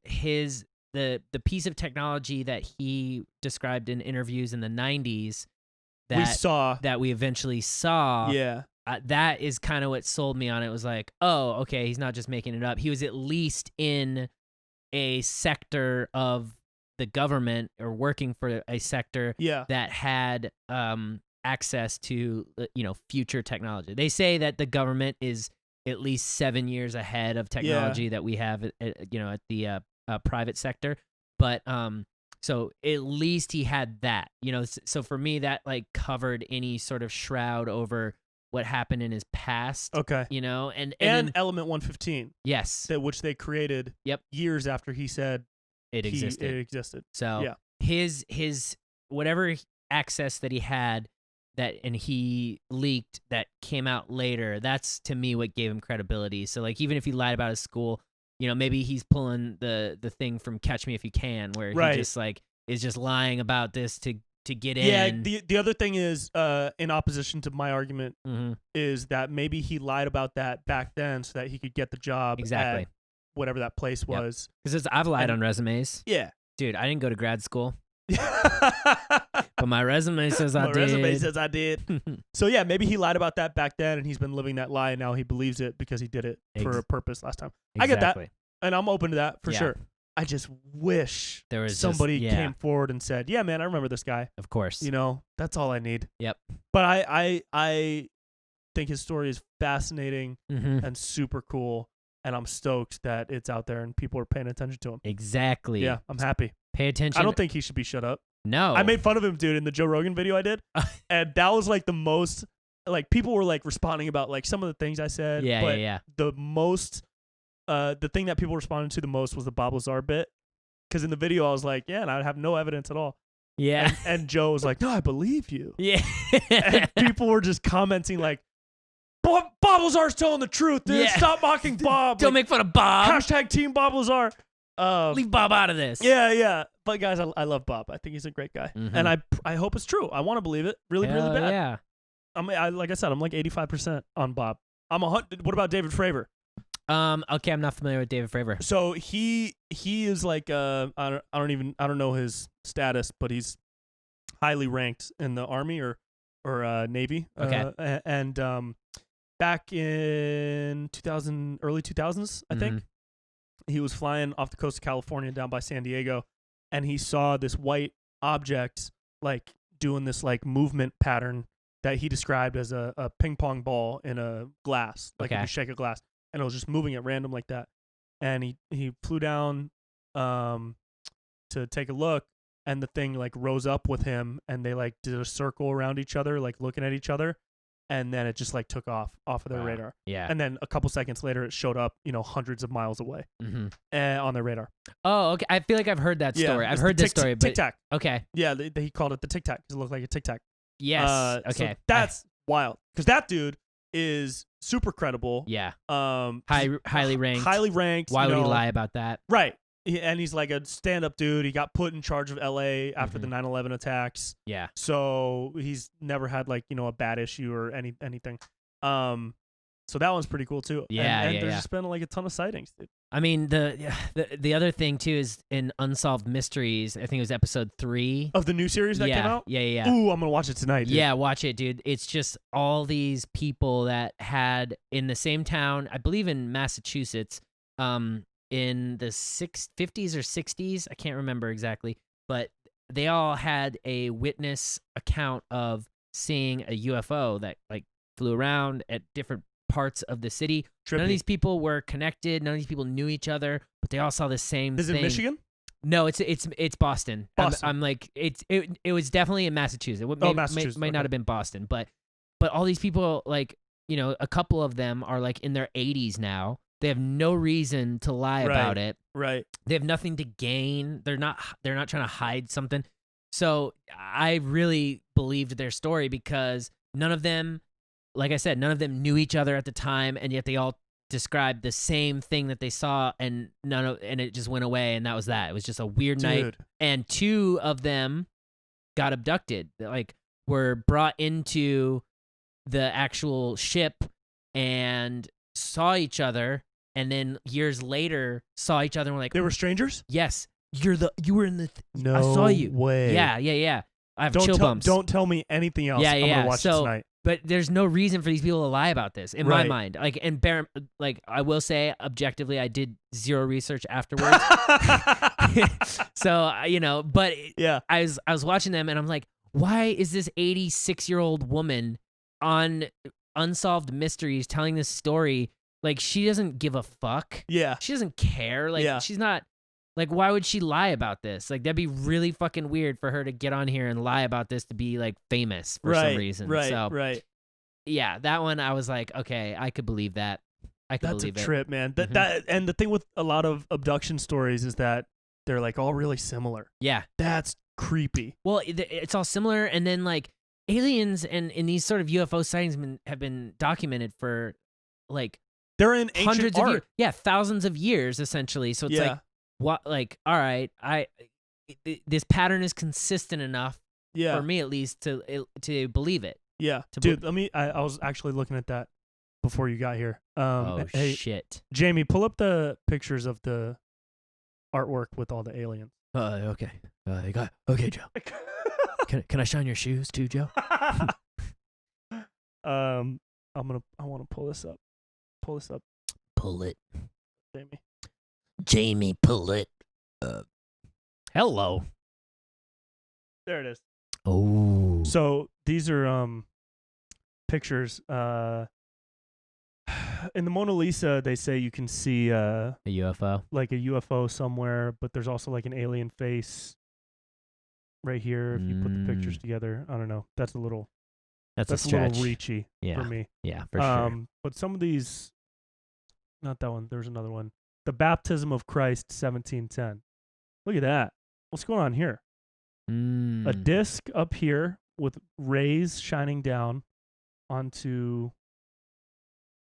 the piece of technology that he described in interviews in the 90s that we eventually saw. Yeah. That is kind of what sold me on it. It was like, oh, okay, he's not just making it up. He was at least in a sector of the government or working for a sector that had access to future technology. They say that the government is at least 7 years ahead of technology that we have at the private sector, but so at least he had that, so for me that like covered any sort of shroud over what happened in his past. Okay. And then, Element 115. Yes. Which they created years after he said it existed. So his whatever access that he had and he leaked that came out later, that's to me what gave him credibility. So like even if he lied about his school, maybe he's pulling the thing from Catch Me If You Can, where he just like is just lying about this to get in. Yeah, the other thing is, in opposition to my argument, is that maybe he lied about that back then so that he could get the job at whatever that place was. Because I've lied on resumes. Yeah. Dude, I didn't go to grad school. But my resume says I did. My resume says I did. So yeah, maybe he lied about that back then, and he's been living that lie, and now he believes it because he did it for a purpose last time. Exactly. I get that, and I'm open to that for sure. I just wish there was somebody came forward and said, "Yeah, man, I remember this guy." Of course. That's all I need. Yep. But I think his story is fascinating and super cool, and I'm stoked that it's out there and people are paying attention to him. Exactly. Yeah, I'm happy. Pay attention. I don't think he should be shut up. No. I made fun of him, dude, in the Joe Rogan video I did. And that was like the most, like people were like responding about like some of the things I said. Yeah. The most, the thing that people responded to the most was the Bob Lazar bit. Because in the video I was like, yeah, and I have no evidence at all. Yeah. And Joe was like, no, I believe you. Yeah. And people were just commenting like, Bob Lazar's telling the truth, dude. Yeah. Stop mocking Bob. Don't make fun of Bob. Hashtag Team Bob Lazar. Leave Bob out of this. Yeah. But guys, I love Bob. I think he's a great guy, and I hope it's true. I want to believe it, really bad. Yeah. Like I said, I'm like 85% on Bob. What about David Fravor? Okay, I'm not familiar with David Fravor. So he is like I don't know his status, but he's highly ranked in the Army or Navy. Okay. And back in early 2000s, I think. He was flying off the coast of California down by San Diego, and he saw this white object like doing this like movement pattern that he described as a ping pong ball in a glass, like if you shake a glass, and it was just moving at random like that. And he flew down to take a look, and the thing like rose up with him, and they like did a circle around each other, like looking at each other. And then it just like took off of their radar. Yeah. And then a couple seconds later, it showed up, hundreds of miles away on their radar. Oh, okay. I feel like I've heard that story. I've heard this story. Tic Tac. Okay. Yeah, he called it the Tic Tac because it looked like a Tic Tac. Yes. Okay. So that's wild because that dude is super credible. Yeah. Highly ranked. Why would he lie about that? Right. And he's like a stand-up dude. He got put in charge of L.A. after the 9/11 attacks. Yeah. So he's never had like a bad issue or anything. So that one's pretty cool too. Yeah. And there's just been like a ton of sightings, dude. I mean, the other thing too is in Unsolved Mysteries. I think it was episode 3 of the new series that came out. Yeah. Ooh, I'm gonna watch it tonight. Dude. Yeah, watch it, dude. It's just all these people that had in the same town. I believe in Massachusetts. In the 50s or 60s, I can't remember exactly, but they all had a witness account of seeing a UFO that like flew around at different parts of the city. Trippy. None of these people were connected. None of these people knew each other, but they all saw the same Is thing. it Michigan? No, it's Boston. Boston. I'm like it was definitely in Massachusetts. Massachusetts. Might not have been Boston, but all these people, like, you know, a couple of them are like in their 80s now. They have no reason to lie about it. Right. They have nothing to gain. They're not trying to hide something. So I really believed their story because none of them, like I said, none of them knew each other at the time, and yet they all described the same thing that they saw, and it just went away, and that was that. It was just a weird night, and 2 of them got abducted. Like, were brought into the actual ship and saw each other, and then years later saw each other and were like, they were strangers? Yes. You were in the no I saw you. Way. Yeah. I have chill bumps. Don't tell me anything else. I'm gonna watch it tonight. But there's no reason for these people to lie about this in my mind. Like, and I will say objectively, I did zero research afterwards. So, you know, but yeah, I was watching them and I'm like, why is this 86-year-old woman on Unsolved Mysteries telling this story? Like, she doesn't give a fuck. Yeah. She doesn't care. Like, she's not, like, why would she lie about this? Like, that'd be really fucking weird for her to get on here and lie about this to be, like, famous for some reason. Right. Yeah, that one I was like, okay, I could believe that. That's a trip, man. That and the thing with a lot of abduction stories is that they're, like, all really similar. Yeah. That's creepy. Well, it's all similar, and then, like, aliens and these sort of UFO sightings have been documented for, like, they're in ancient hundreds art. of years. Yeah, thousands of years essentially. So it's like, what? Like, all right, this pattern is consistent enough for me at least to believe it. Yeah, dude. I was actually looking at that before you got here. Hey, shit, Jamie, pull up the pictures of the artwork with all the aliens. Okay. Okay, Joe. Can I shine your shoes too, Joe? I want to pull this up. Pull this up. Pull it. Jamie, pull it. Hello. There it is. Oh. So these are pictures. In the Mona Lisa, they say you can see a UFO, like a UFO somewhere, but there's also like an alien face right here. If you put the pictures together, I don't know. That's a little stretch. A little reachy for me. Yeah, for sure. But some of these, not that one. There's another one. The Baptism of Christ, 1710. Look at that. What's going on here? A disc up here with rays shining down onto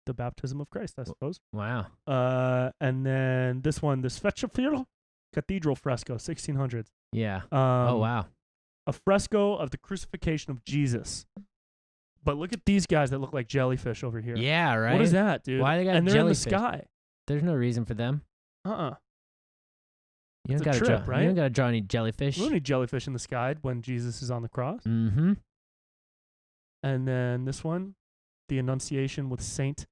the Baptism of Christ, I suppose. Wow. And then this one, the Svechfield Cathedral fresco, 1600s. Yeah. Oh, wow. A fresco of the crucifixion of Jesus. But look at these guys that look like jellyfish over here. Yeah, right. What is that, dude? Why they got and they're jellyfish? In the sky. There's no reason for them. You don't got to draw. Right? You don't got to draw any jellyfish. We don't need jellyfish in the sky when Jesus is on the cross. Mm-hmm. And then this one, the Annunciation with Saint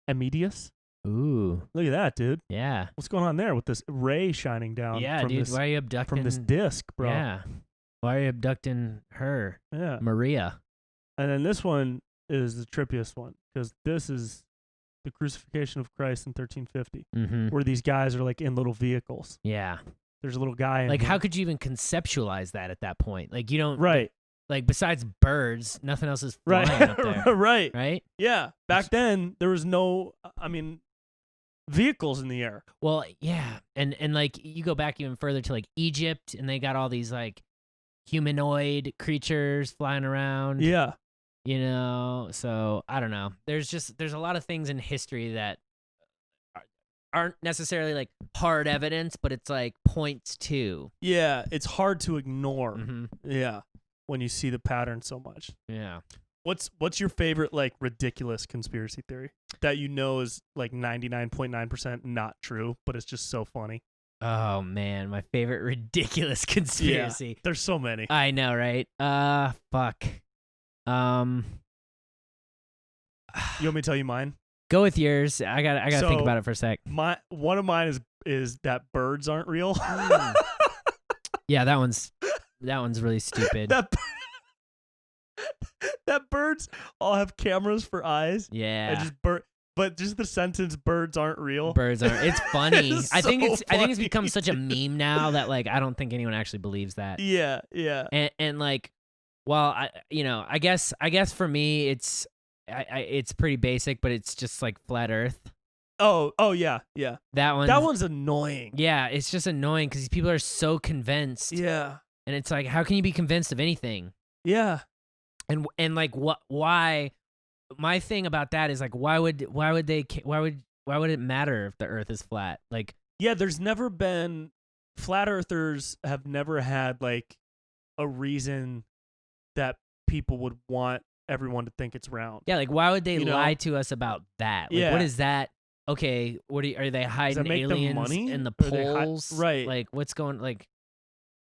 Emetius. Ooh. Look at that, dude. Yeah. What's going on there with this ray shining down? Yeah, from dude. This, why are you abducting? From this disc, bro. Yeah. Why are you abducting her? Yeah. Maria. And then this one is the trippiest one because this is the crucifixion of Christ in 1350, where these guys are like in little vehicles. Yeah. There's a little guy in like, here. how could you even conceptualize that at that point? Like, you don't. Right. Like, besides birds, nothing else is flying up there. Right. Right? Yeah. Back then, there was no, vehicles in the air. Well, yeah. And like, you go back even further to like Egypt, and they got all these like humanoid creatures flying around. Yeah. You know, so I don't know. There's a lot of things in history that aren't necessarily like hard evidence, but it's like points to. Yeah, it's hard to ignore. Mm-hmm. Yeah, when you see the pattern so much. Yeah. What's your favorite like ridiculous conspiracy theory that you know is like 99.9% not true, but it's just so funny? Oh man, my favorite ridiculous conspiracy. Yeah, there's so many. I know, right? Fuck. You want me to tell you mine? Go with yours. I gotta think about it for a sec. One of mine is that birds aren't real. Yeah, that one's really stupid. That birds all have cameras for eyes. Yeah. And but just the sentence "birds aren't real." Birds aren't. It's funny. It's I think so it's become such a meme now that like I don't think anyone actually believes that. Yeah. And like, well, I guess for me it's it's pretty basic, but it's just like flat Earth. Oh yeah. That one's annoying. Yeah, it's just annoying because these people are so convinced. Yeah. And it's like, how can you be convinced of anything? Yeah. And like why? My thing about that is like, why would it matter if the Earth is flat? Like, yeah, there's never been flat earthers have never had like a reason that people would want everyone to think it's round. Yeah, like why would they lie to us about that? Like, what is that? Okay, are they hiding aliens in the poles? Right. Like what's going like?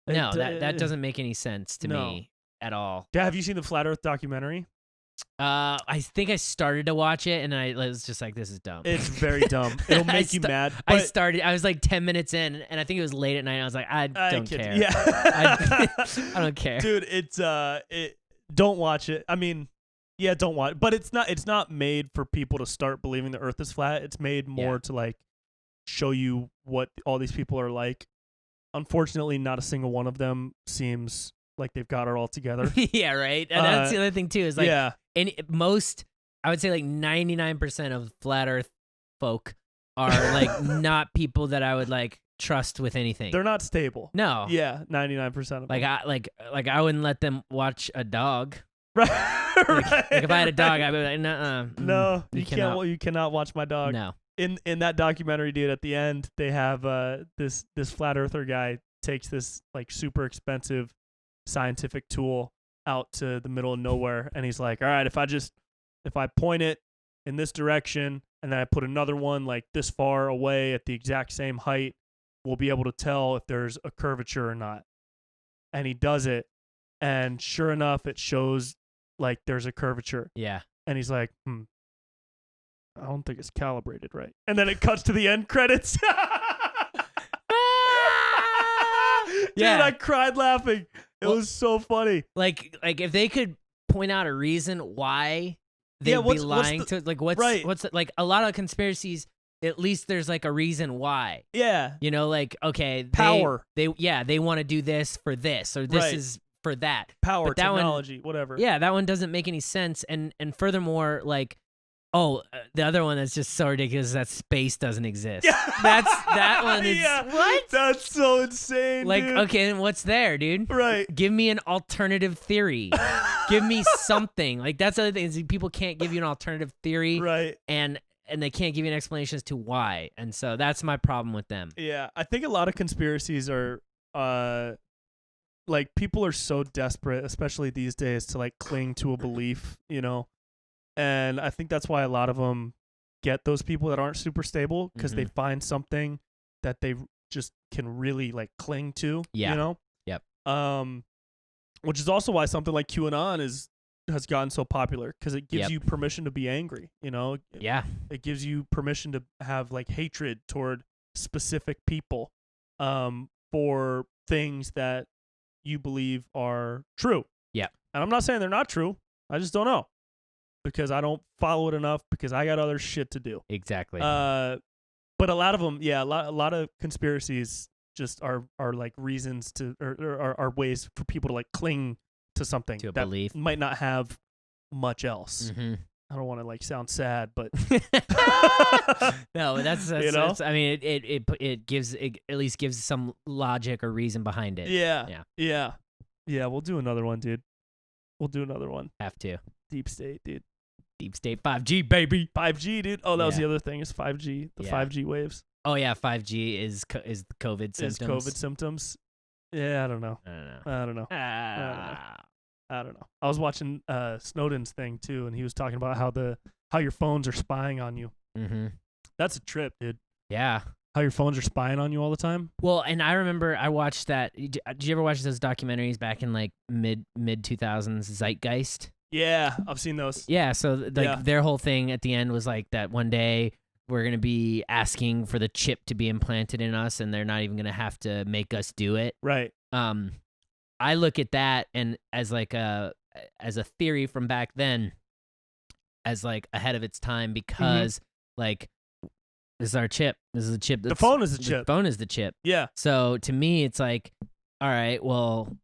No, that doesn't make any sense to me at all. Have you seen the Flat Earth documentary? I think I started to watch it and I was just like, this is dumb. It's very dumb. It'll make you mad. I was like 10 minutes in and I think it was late at night. And I was like, I don't care. Yeah. I don't care. Dude, don't watch it. I mean, yeah, don't watch it. But it's not made for people to start believing the Earth is flat. It's made more to like show you what all these people are like. Unfortunately, not a single one of them seems like they've got it all together. Yeah, right. And that's the other thing too is like, and I would say like 99% of flat Earth folk are like not people that I would like trust with anything. They're not stable. No. Yeah, 99% of them. Like I wouldn't let them watch a dog. Right. Like if I had a dog, I'd be like, no, you cannot watch my dog. No. In that documentary, dude, at the end they have this flat earther guy takes this like super expensive scientific tool out to the middle of nowhere, and he's like, all right, if I point it in this direction and then I put another one like this far away at the exact same height, we'll be able to tell if there's a curvature or not. And he does it, and sure enough, it shows like there's a curvature. Yeah. And he's like, I don't think it's calibrated right. And then it cuts to the end credits. Dude, I cried laughing. It was so funny. Like if they could point out a reason why they'd be lying to like what's like a lot of conspiracies, at least there's like a reason why. Yeah. You know, like okay, power. They want to do this for this or this is for that. Power, but that technology, whatever. Yeah, that one doesn't make any sense. And furthermore, like the other one that's just so ridiculous is that space doesn't exist. Yeah. That one is what? That's so insane. Like, dude. okay, then what's there, dude? Right. Give me an alternative theory. Give me something. Like that's the other thing is people can't give you an alternative theory. Right. And they can't give you an explanation as to why. And so that's my problem with them. Yeah. I think a lot of conspiracies are like people are so desperate, especially these days, to like cling to a belief, you know? And I think that's why a lot of them get those people that aren't super stable because they find something that they just can really like cling to, you know? Yep. Which is also why something like QAnon has gotten so popular because it gives you permission to be angry, you know? Yeah. It gives you permission to have like hatred toward specific people for things that you believe are true. Yeah. And I'm not saying they're not true. I just don't know. Because I don't follow it enough because I got other shit to do. Exactly. But a lot of them, a lot of conspiracies just are like reasons to or are ways for people to like cling to something to a that belief might not have much else. Mm-hmm. I don't want to like sound sad, but no, that's you know? That's, I mean, it at least gives some logic or reason behind it. Yeah. We'll do another one, dude. We'll do another one. Have to. Deep state, dude. Deep state 5G, baby. 5G, dude. Oh, that was the other thing is 5G. The 5G waves. Oh yeah, 5G is the COVID symptoms. Is COVID symptoms? Yeah, I don't know. I don't know. I don't know. I was watching Snowden's thing too, and he was talking about how your phones are spying on you. Mm-hmm. That's a trip, dude. Yeah. How your phones are spying on you all the time. Well, and I remember I watched that. Did you ever watch those documentaries back in like mid 2000s, Zeitgeist? Yeah, I've seen those. Yeah, so their whole thing at the end was like that one day we're going to be asking for the chip to be implanted in us and they're not even going to have to make us do it. Right. I look at that and as like a theory from back then as like ahead of its time because like this is our chip. This is the chip. The phone is the chip. The phone is the chip. Yeah. So to me it's like, all right, well,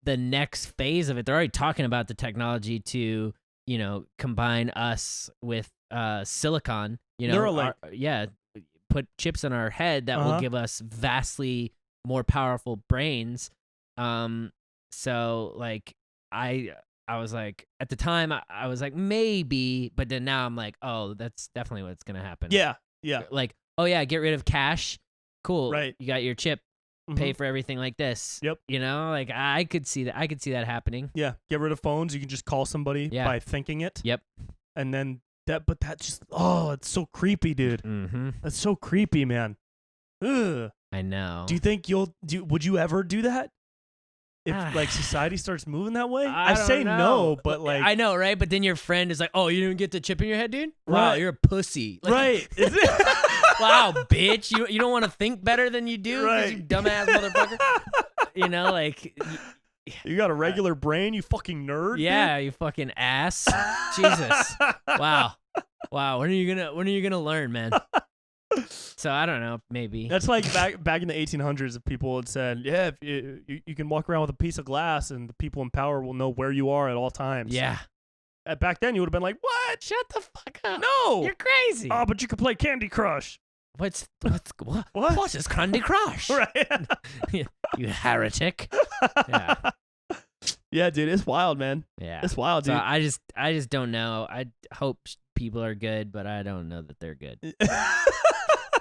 the next phase of it, they're already talking about the technology to, combine us with silicon, Neuralink. Put chips in our head that will give us vastly more powerful brains. So like I was like, at the time I was like, maybe, but then now I'm like, oh, that's definitely what's going to happen. Yeah. Yeah. Like, oh yeah, get rid of cash. Cool. Right. You got your chip. Pay for everything like this. Yep. Like I could see that. I could see that happening. Yeah. Get rid of phones. You can just call somebody by thinking it. Yep. And then but that just, it's so creepy, dude. Mm-hmm. That's so creepy, man. Ugh. I know. Do you think would you ever do that? If like society starts moving that way? I say no, but like. I know, right? But then your friend is like, oh, you didn't get the chip in your head, dude? Wow, Right. you're a pussy. Like, Right. Is it? Wow, bitch. You don't want to think better than you do? Right. You dumbass motherfucker. Like. You got a regular brain, you fucking nerd. Yeah, dude? you fucking ass. Jesus. Wow. When are you gonna learn, man? So I don't know, maybe. That's like back in the 1800s, if people had said, yeah, if you can walk around with a piece of glass and the people in power will know where you are at all times. Yeah. Back then, you would have been like, what? Shut the fuck up. No. You're crazy. Oh, but you could play Candy Crush. What is Candy Crush? Right. You heretic. Yeah. Yeah, dude, it's wild, man. Yeah. It's wild, dude. So I just don't know. I hope people are good, but I don't know that they're good.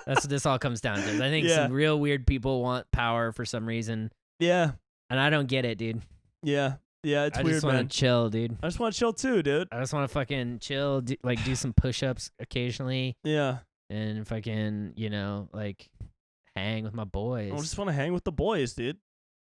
That's what this all comes down to. I think some real weird people want power for some reason. Yeah. And I don't get it, dude. Yeah. Yeah, it's weird, I just want to chill, dude. I just want to chill too, dude. I just want to fucking chill, do some push-ups occasionally. Yeah. And fucking, like hang with my boys. I just want to hang with the boys, dude.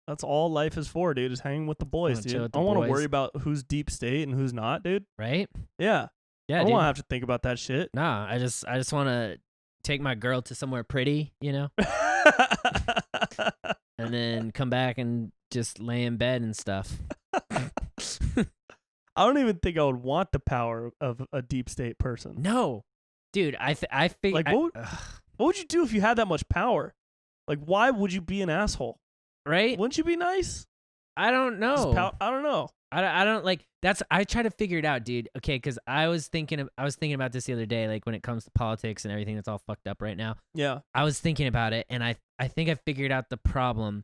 That's all life is for, dude, is hanging with the boys, dude. I don't want to worry about who's deep state and who's not, dude. Right? Yeah. Yeah, I don't want to have to think about that shit. Nah, I just want to take my girl to somewhere pretty, and then come back and just lay in bed and stuff. I don't even think I would want the power of a deep state person. No. Dude, I think like what would you do if you had that much power? Like, why would you be an asshole? Right? Wouldn't you be nice? I don't know. I don't know. I don't like that's. I try to figure it out, dude. Okay, because I was thinking about this the other day, like when it comes to politics and everything that's all fucked up right now. Yeah. I was thinking about it, and I think I figured out the problem.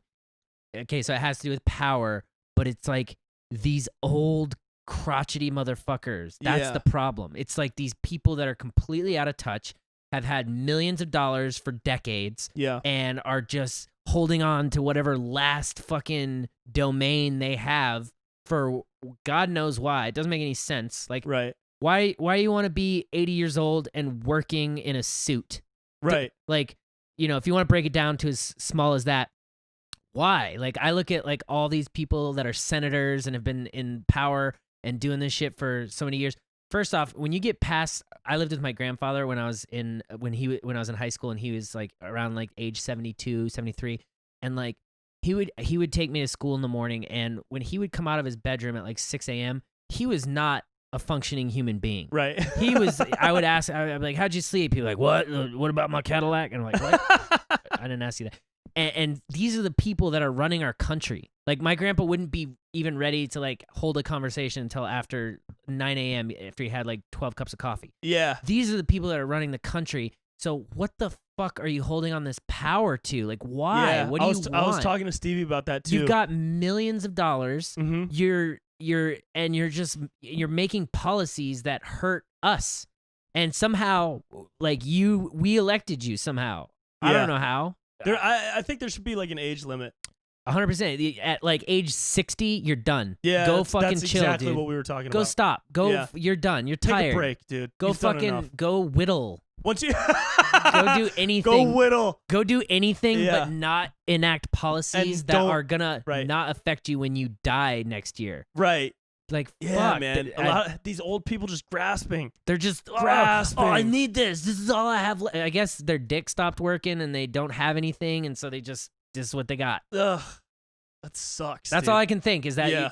Okay, so it has to do with power, but it's like these old crotchety motherfuckers. That's the problem. It's like these people that are completely out of touch, have had millions of dollars for decades, and are just holding on to whatever last fucking domain they have for God knows why. It doesn't make any sense. Like, right. Why you want to be 80 years old and working in a suit? Right. Like, if you want to break it down to as small as that, why? Like, I look at like all these people that are senators and have been in power and doing this shit for so many years. First off, when you get past, I lived with my grandfather when I was in high school, and he was like around like age 72, 73, and like he would take me to school in the morning, and when he would come out of his bedroom at like 6 a.m., he was not a functioning human being. Right. He was. I would ask, I'd be like, "How'd you sleep?" He'd be like, "What? What about my Cadillac?" And I'm like, "What?" I didn't ask you that. And these are the people that are running our country. Like, my grandpa wouldn't be even ready to like hold a conversation until after 9 a.m. after he had like 12 cups of coffee. Yeah. These are the people that are running the country. So what the fuck are you holding on this power to? Like, why? Yeah. What do you want? I was talking to Stevie about that too. You've got millions of dollars. Mm-hmm. You're making policies that hurt us. And somehow, like, we elected you somehow. I don't know how. I think there should be like an age limit. 100%. At like age 60, you're done. Yeah, go that's fucking chill, exactly dude. what we were talking Go about. stop. Go. Yeah. You're done. You're Take tired. a break, dude. Go You've done fucking enough. go whittle. Once you Go do anything. Go whittle. Go do anything, Yeah. but not enact policies And that don't- are gonna right. not affect you when you die next year. Right. Like, Yeah, fuck, man. A lot of these old people just grasping. they're just Grasping. Oh, I need this. This is all I have. I guess their dick stopped working and they don't have anything, and so this is what they got. Ugh. That sucks. That's dude. all I can think is that Yeah.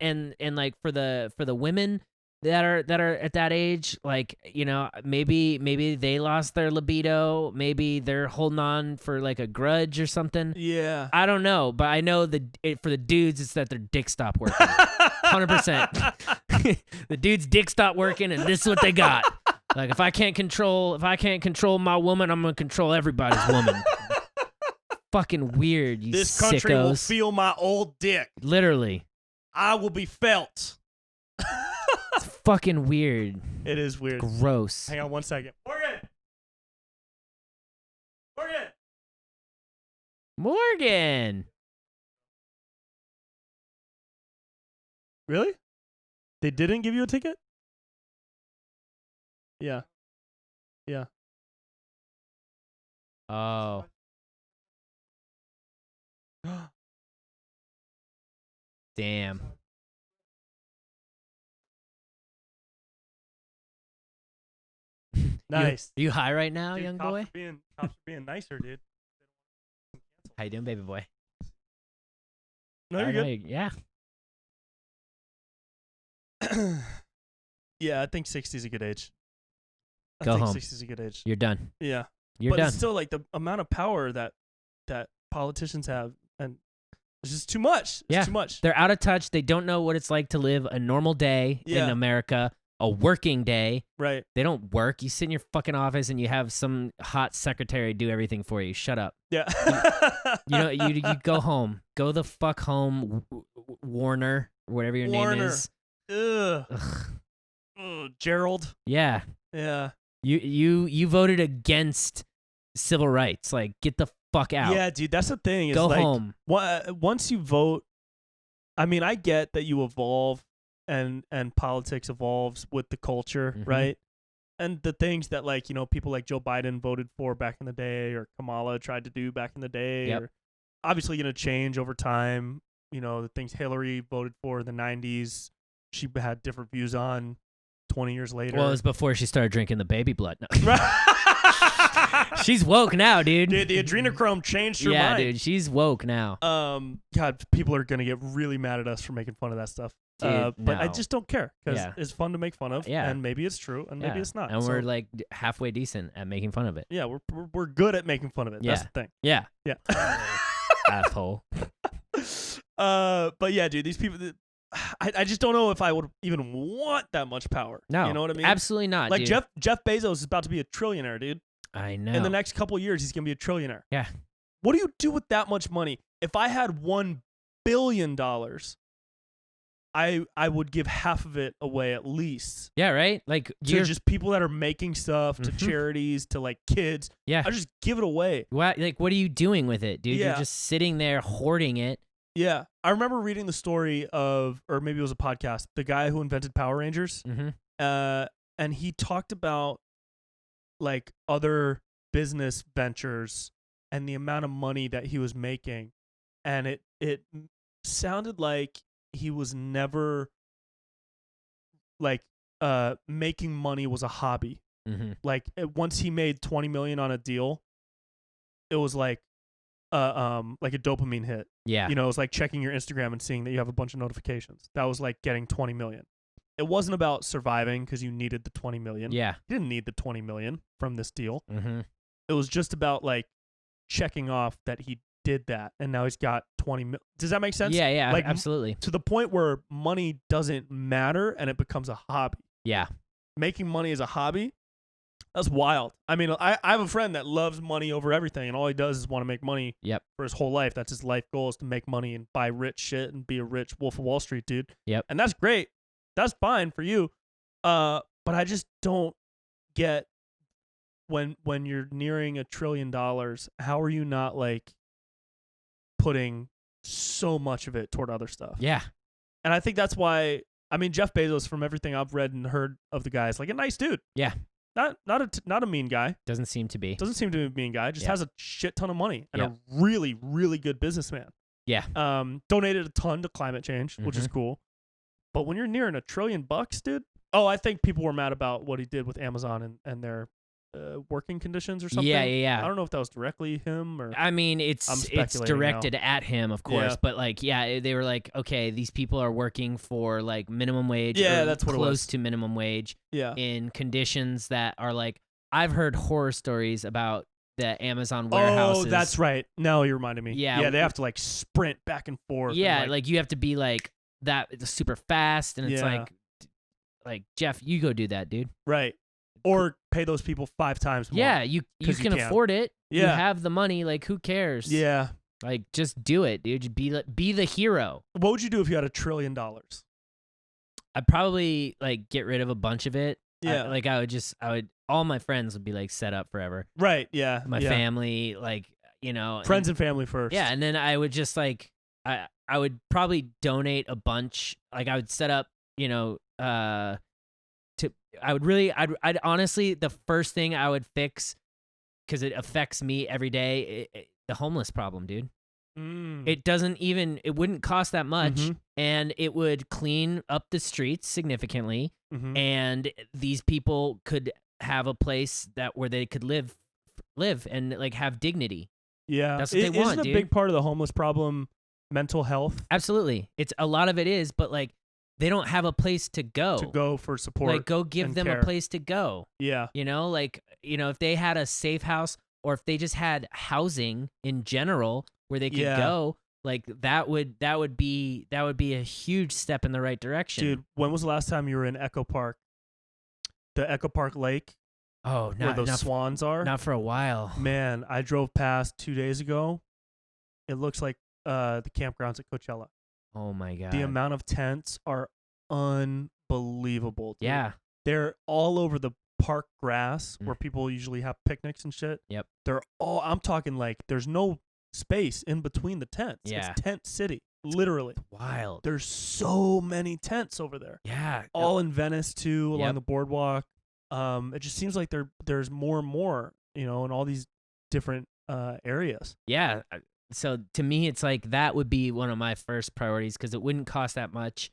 and like for the women that are at that age, like, you know, maybe they lost their libido, maybe they're holding on for like a grudge or something. Yeah. I don't know, but I know for the dudes it's that their dick stopped working. 100%. The dude's dick stopped working and this is what they got. Like, if I can't control my woman, I'm gonna control everybody's woman. Fucking weird, you This country will sickos. feel my old dick. Literally. I will be felt. It's fucking weird. It is weird. Gross. Hang on 1 second. Morgan. Really? They didn't give you a ticket? Yeah. Yeah. Oh. Damn. Nice. You high right now, Dude, young cops boy? Are being nicer, dude. How you doing, baby boy? No, you're good. Yeah. Yeah, I think 60 is a good age. I Go think home. 60 is a good age. You're done. Yeah. You're but done. it's still like the amount of power that politicians have, and it's just too much. It's Yeah. too much. They're out of touch. They don't know what it's like to live a normal day Yeah. in America, a working day. Right. They don't work. You sit in your fucking office and you have some hot secretary do everything for you. Shut up. Yeah. You know, you go home. Go the fuck home, Warner, or whatever your name Warner. is. Ugh. Ugh. Ugh. Gerald. Yeah. Yeah. You voted against civil rights. Like, get the fuck out. Yeah, dude. That's the thing. Is Go like, home. Once you vote, I mean, I get that you evolve and politics evolves with the culture, Mhm. right? And the things that, like, you know, people like Joe Biden voted for back in the day, or Kamala tried to do back in the day, Yep. are obviously going to change over time. You know, the things Hillary voted for in the 90s, she had different views on 20 years later. Well, it was before she started drinking the baby blood. No. Right. She's woke now, dude. Dude, the adrenochrome changed her yeah, mind. dude, she's woke now. God, people are gonna get really mad at us for making fun of that stuff. Dude, but I no. just don't care, because Yeah. it's fun to make fun of. Yeah. And maybe it's true, and maybe Yeah. it's not. And So, we're like halfway decent at making fun of it. yeah, we're good at making fun of it. That's Yeah. the thing. Yeah. Yeah. Asshole. But yeah, dude, these people. I just don't know if I would even want that much power. No. You know what I mean? Absolutely not. Like dude. Jeff Bezos is about to be a trillionaire, dude. I know. In the next couple years, he's gonna be a trillionaire. Yeah. What do you do with that much money? If I had $1 billion, I would give half of it away at least Yeah, right? Like, to you're just people that are making stuff, to Mhm. charities, to like kids. yeah. I just give it away. What are you doing with it, dude? Yeah. You're just sitting there hoarding it. Yeah, I remember reading the story of, or maybe it was a podcast, the guy who invented Power Rangers. Mm-hmm. And he talked about like other business ventures and the amount of money that he was making, and it sounded like he was never like making money was a hobby. Mm-hmm. Like once he made 20 million on a deal, it was like a dopamine hit. Yeah. You know, it was like checking your Instagram and seeing that you have a bunch of notifications. That was like getting 20 million. It wasn't about surviving because you needed the 20 million. Yeah. He didn't need the 20 million from this deal. Mm-hmm. It was just about like checking off that he did that, and now he's got 20 million. Does that make sense? Yeah, yeah, Like, absolutely. to the point where money doesn't matter and it becomes a hobby. Yeah. Making money is a hobby. That's wild. I mean, I have a friend that loves money over everything, and all he does is want to make money Yep. for his whole life. That's his life goal, is to make money and buy rich shit and be a rich Wolf of Wall Street dude. Yep. And that's great. That's fine for you. But I just don't get when you're nearing $1 trillion, how are you not like putting so much of it toward other stuff. Yeah. And I think that's why, I mean, Jeff Bezos, from everything I've read and heard of the guy, is like a nice dude. Yeah. Not a mean guy. Doesn't seem to be. Doesn't seem to be a mean guy. Just has a shit ton of money and Yeah. a really, really good businessman. Yeah. Donated a ton to climate change, which is cool. But when you're nearing $1 trillion, dude. Oh, I think people were mad about what he did with Amazon and their working conditions or something. Yeah. I don't know if that was directly him or. I mean, it's directed at him, of course, Yeah. but like, yeah, they were like, okay, these people are working for like minimum wage, Yeah, or that's what it close was. to minimum wage, Yeah. in conditions that are like, I've heard horror stories about the Amazon warehouses. Oh, that's right. No, you reminded me. Yeah. Yeah, they have to like sprint back and forth. Yeah, and, like you have to be like that super fast, and it's Yeah. like Jeff, you go do that, dude. right. Or pay those people 5 times more. Yeah, you 'Cause you can can. afford it. You Yeah. have the money. Like, who cares? Yeah. Like, just do it, dude. Just be the hero. What would you do if you had $1 trillion? I'd probably like get rid of a bunch of it. Yeah. I would all my friends would be like set up forever. Right. Yeah. My yeah. family, like, Friends and family first. Yeah, and then I would just like I would probably donate a bunch. Like, I would set up, I'd honestly, the first thing I would fix, because it affects me every day, the homeless problem, dude. It wouldn't cost that much, and it would clean up the streets significantly, and these people could have a place where they could live and like have dignity. Yeah. That's what they want, Isn't a dude. big part of the homeless problem mental health? Absolutely. It's a lot of it is, but like they don't have a place to go. To go for support. Like, go give and them care. a place to go. Yeah. If they had a safe house, or if they just had housing in general where they could Yeah. go, like that would be a huge step in the right direction. Dude, when was the last time you were in Echo Park? The Echo Park Lake, Oh, where not, those not, swans are? not for a while. Man, I drove past 2 days ago. It looks like the campgrounds at Coachella. Oh my god. The amount of tents are unbelievable. Dude. Yeah. They're all over the park grass where people usually have picnics and shit. Yep. I'm talking like there's no space in between the tents. Yeah. It's tent city, literally. Wild. There's so many tents over there. Yeah. All in Venice too, along Yep. the boardwalk. It just seems like there's more and more, in all these different areas. Yeah. So to me, it's like that would be one of my first priorities, because it wouldn't cost that much.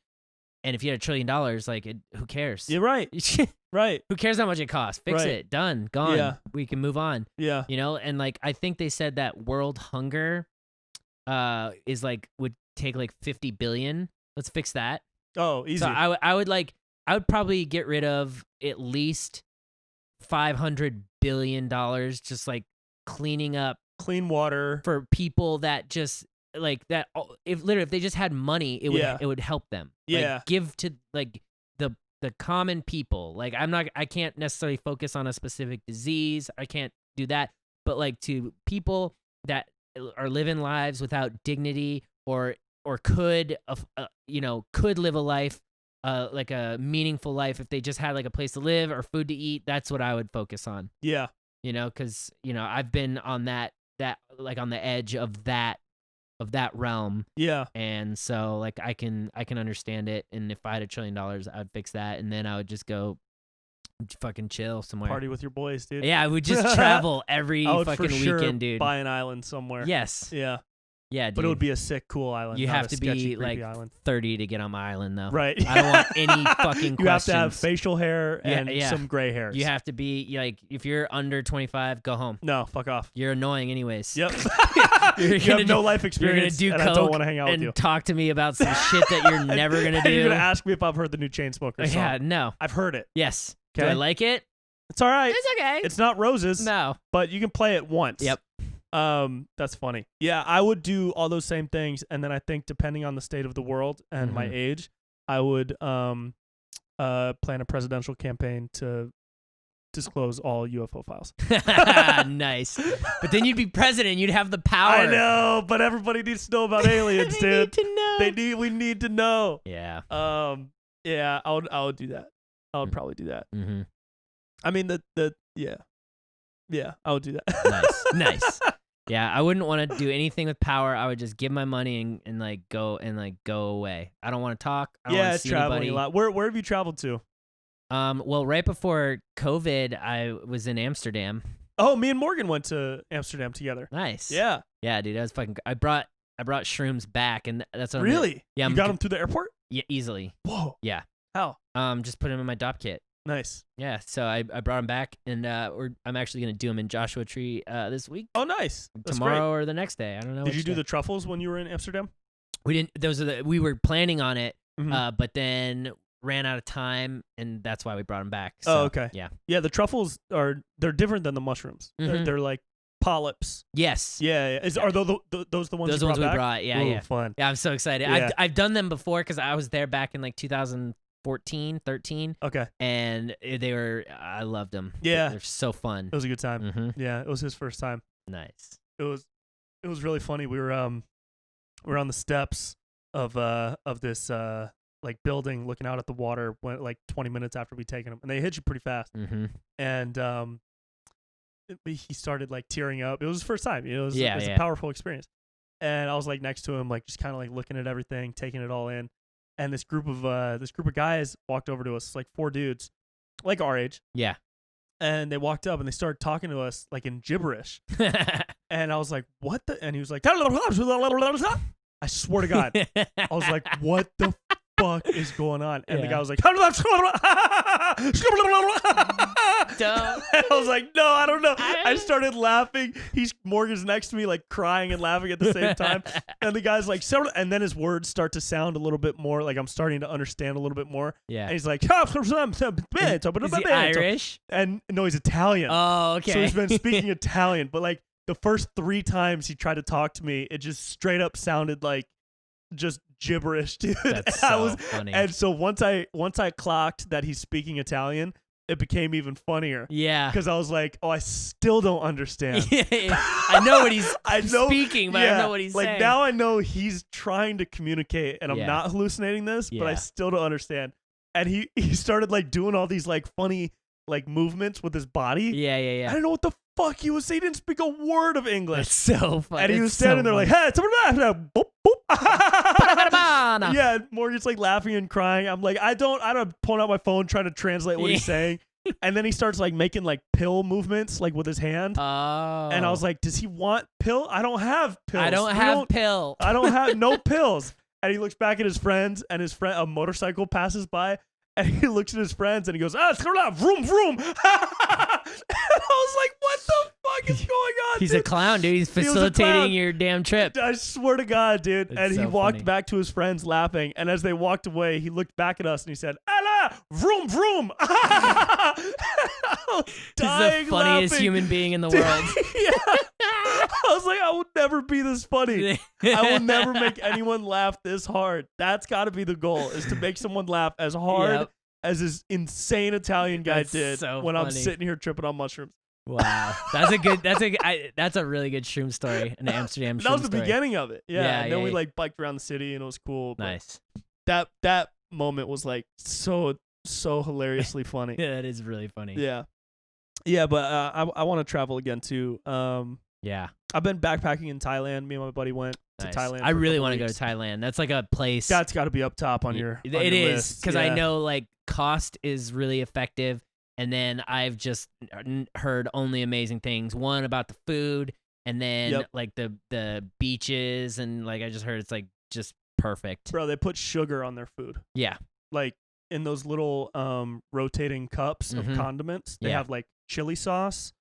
And if you had $1 trillion, like, who cares? You're right. Right. Who cares how much it costs? Fix Right. it. Done. Gone. Yeah. We can move on. Yeah. And like, I think they said that world hunger is like, would take like 50 billion. Let's fix that. Oh, easy. So I would probably get rid of at least $500 billion, just like cleaning up Clean water. for people that just like that. If they just had money, it would help them. Yeah. Like, give to like the common people. Like, I can't necessarily focus on a specific disease. I can't do that. But like, to people that are living lives without dignity, or could live a life, like a meaningful life, if they just had like a place to live or food to eat. That's what I would focus on. Yeah. Because I've been on that like on the edge of that realm. Yeah. And so like I can understand it. And if I had $1 trillion, I'd fix that, and then I would just go fucking chill somewhere. Party with your boys, dude. Yeah, I would just travel every I would fucking for sure weekend, dude. buy an island somewhere. Yes. Yeah. Yeah, dude. But it would be a sick, cool island. You not have a to sketchy, be creepy like island. 30 to get on my island, though. Right. I don't want any fucking questions. You have to have facial hair and Yeah. some gray hairs. You have to be like, if you're under 25, go home. No, fuck off. You're annoying anyways. Yep. You're you gonna have no do- life experience, You're and gonna I do don't coke want to hang out with and you. talk to me about some shit that you're never gonna And do. you're gonna ask me if I've heard the new Chainsmokers song. Yeah, no. I've heard it. Yes. Okay. Do I like it? It's all right. It's okay. It's not roses. No. But you can play it once. Yep. That's funny. Yeah, I would do all those same things, and then I think depending on the state of the world and my age, I would plan a presidential campaign to disclose all UFO files. Nice. But then you'd be president. You'd have the power. I know, but everybody needs to know about aliens, They dude. need to know. We need to know. Yeah. Yeah, I would do that. I would probably do that. Mm-hmm. I mean, yeah, I would do that. Nice. Yeah, I wouldn't want to do anything with power. I would just give my money and like go away. I don't want to talk. I don't want to see traveling anybody. a lot. Where have you traveled to? Well, right before COVID, I was in Amsterdam. Oh, me and Morgan went to Amsterdam together. Nice. Yeah. Yeah, dude, that was fucking. I brought shrooms back, and that's what Really? Yeah, you got them through the airport? Yeah, easily. Whoa. Yeah. How? Just put them in my Dop kit. Nice. Yeah, so I brought them back, and I'm actually gonna do them in Joshua Tree this week. Oh, nice. That's tomorrow great. or the next day. I don't know. Did you do the truffles when you were in Amsterdam? We didn't. We were planning on it, Mhm. but then ran out of time, and that's why we brought them back. So, Oh, okay. Yeah. Yeah, the truffles they're different than the mushrooms. Mhm. They're like polyps. Yes. Yeah. Are those the ones Those you ones brought we back? brought. Yeah, Ooh, yeah. Fun. Yeah, I'm so excited. Yeah. I've done them before because I was there back in like 2014, 13, Okay. and I loved them. Yeah. They're so fun. It was a good time. Mm-hmm. Yeah, it was his first time. Nice. It was really funny. We were on the steps of this like building looking out at the water when like 20 minutes after we taken them, and they hit you pretty fast. Mm-hmm. And he started like tearing up. It was his first time. It was Yeah. a powerful experience. And I was like next to him, like just kind of like looking at everything, taking it all in. And this group of guys walked over to us, like 4 dudes, like our age. Yeah. And they walked up and they started talking to us like in gibberish. And I was like, what the? And he was like, I swear to God. I was like, what the fuck is going on? And the guy was like, Dumb. and I was like, no, I don't know. I started laughing. Morgan's next to me, like crying and laughing at the same time. And the guy's like, and then his words start to sound a little bit more like I'm starting to understand a little bit more. Yeah. And he's like, Is he Irish? And no, he's Italian. Oh, okay. So he's been speaking Italian, but like the first 3 times he tried to talk to me, it just straight up sounded like just gibberish, dude. That's so funny. And so once I clocked that he's speaking Italian, it became even funnier. Yeah. Because I was like, oh, I still don't understand. I know what he's speaking, but I don't know what he's like saying. now I know he's trying to communicate, and I'm Yeah. not hallucinating this, but I Yeah. still don't understand. And he started like doing all these like funny like movements with his body. Yeah. I didn't know what the fuck he was saying. He didn't speak a word of English. It's so funny. And he was standing there like, hey, boop, boop. Yeah, Morgan's like laughing and crying. I'm like, I don't pulling out my phone trying to translate what he's saying. And then he starts like making like pill movements like with his hand. Oh. And I was like, does he want pill? I don't have pills. I don't have pill. I don't have no pills. And he looks back at his friends, and a motorcycle passes by, and he looks at his friends and he goes, vroom, vroom. And I was like, what the fuck is going on? He's dude? a clown, dude. He's He was a facilitating clown. your damn trip. I swear to God, dude. It's and he so walked funny. back to his friends laughing. And as they walked away, he looked back at us and he said, Allah, vroom, vroom. I was He's dying the funniest laughing. human being in the world. Yeah. I was like, I will never be this funny. I will never make anyone laugh this hard. That's got to be the goal, is to make someone laugh as hard Yep. as this insane Italian guy That's did so when I'm funny. sitting here tripping on mushrooms. Wow, that's a really good shroom story. An Amsterdam shroom That was the story. beginning of it. Yeah. Yeah, And then yeah, we yeah. like biked around the city and it was cool. But Nice. That moment was like so hilariously funny. Yeah, that is really funny. Yeah. Yeah, but I want to travel again too. Yeah. I've been backpacking in Thailand. Me and my buddy went to Nice. Thailand. I for a really couple want to go weeks. to Thailand. That's like a place. That's got to be up top on your. It on your is list. because Yeah. I know like cost is really effective, and then I've just heard only amazing things. One about the food, and then Yep. like the beaches, and like I just heard it's like just perfect. Bro, they put sugar on their food. Yeah. Like in those little rotating cups of Mhm. condiments. They Yeah. have like chili sauce,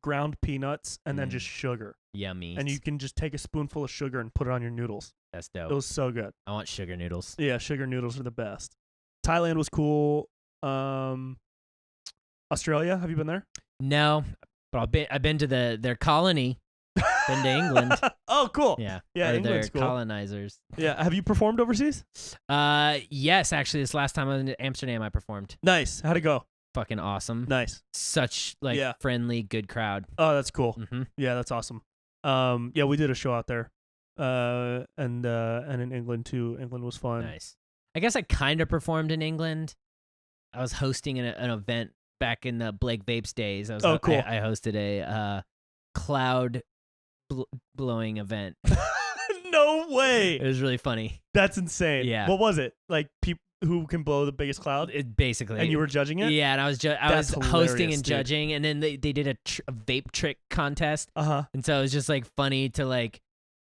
ground peanuts, and then Mm. just sugar. Yummy. And you can just take a spoonful of sugar and put it on your noodles. That's It dope. was so good. I want sugar noodles. Yeah, sugar noodles are the best. Thailand was cool. Australia, have you been there? No, but I've been to their colony. Been to England. Oh, cool. Yeah. Yeah, Or England's their cool. colonizers. Yeah, have you performed overseas? Yes, actually, this last time I was in Amsterdam, I performed. Nice. How'd it go? Fucking awesome. Nice. Such like Yeah. friendly, good crowd. Oh, that's cool. Mm-hmm. Yeah, that's awesome. Yeah, we did a show out there, and in England too. England was fun. Nice. I guess I kind of performed in England. I was hosting an event back in the Blake Vapes days. Oh, cool. I hosted a cloud blowing event. No way. It was really funny. That's insane. Yeah. What was it? Like people who can blow the biggest cloud? Basically. And you were judging it? Yeah, and I was hosting and judging, and then they did a vape trick contest. And so it was just like funny to like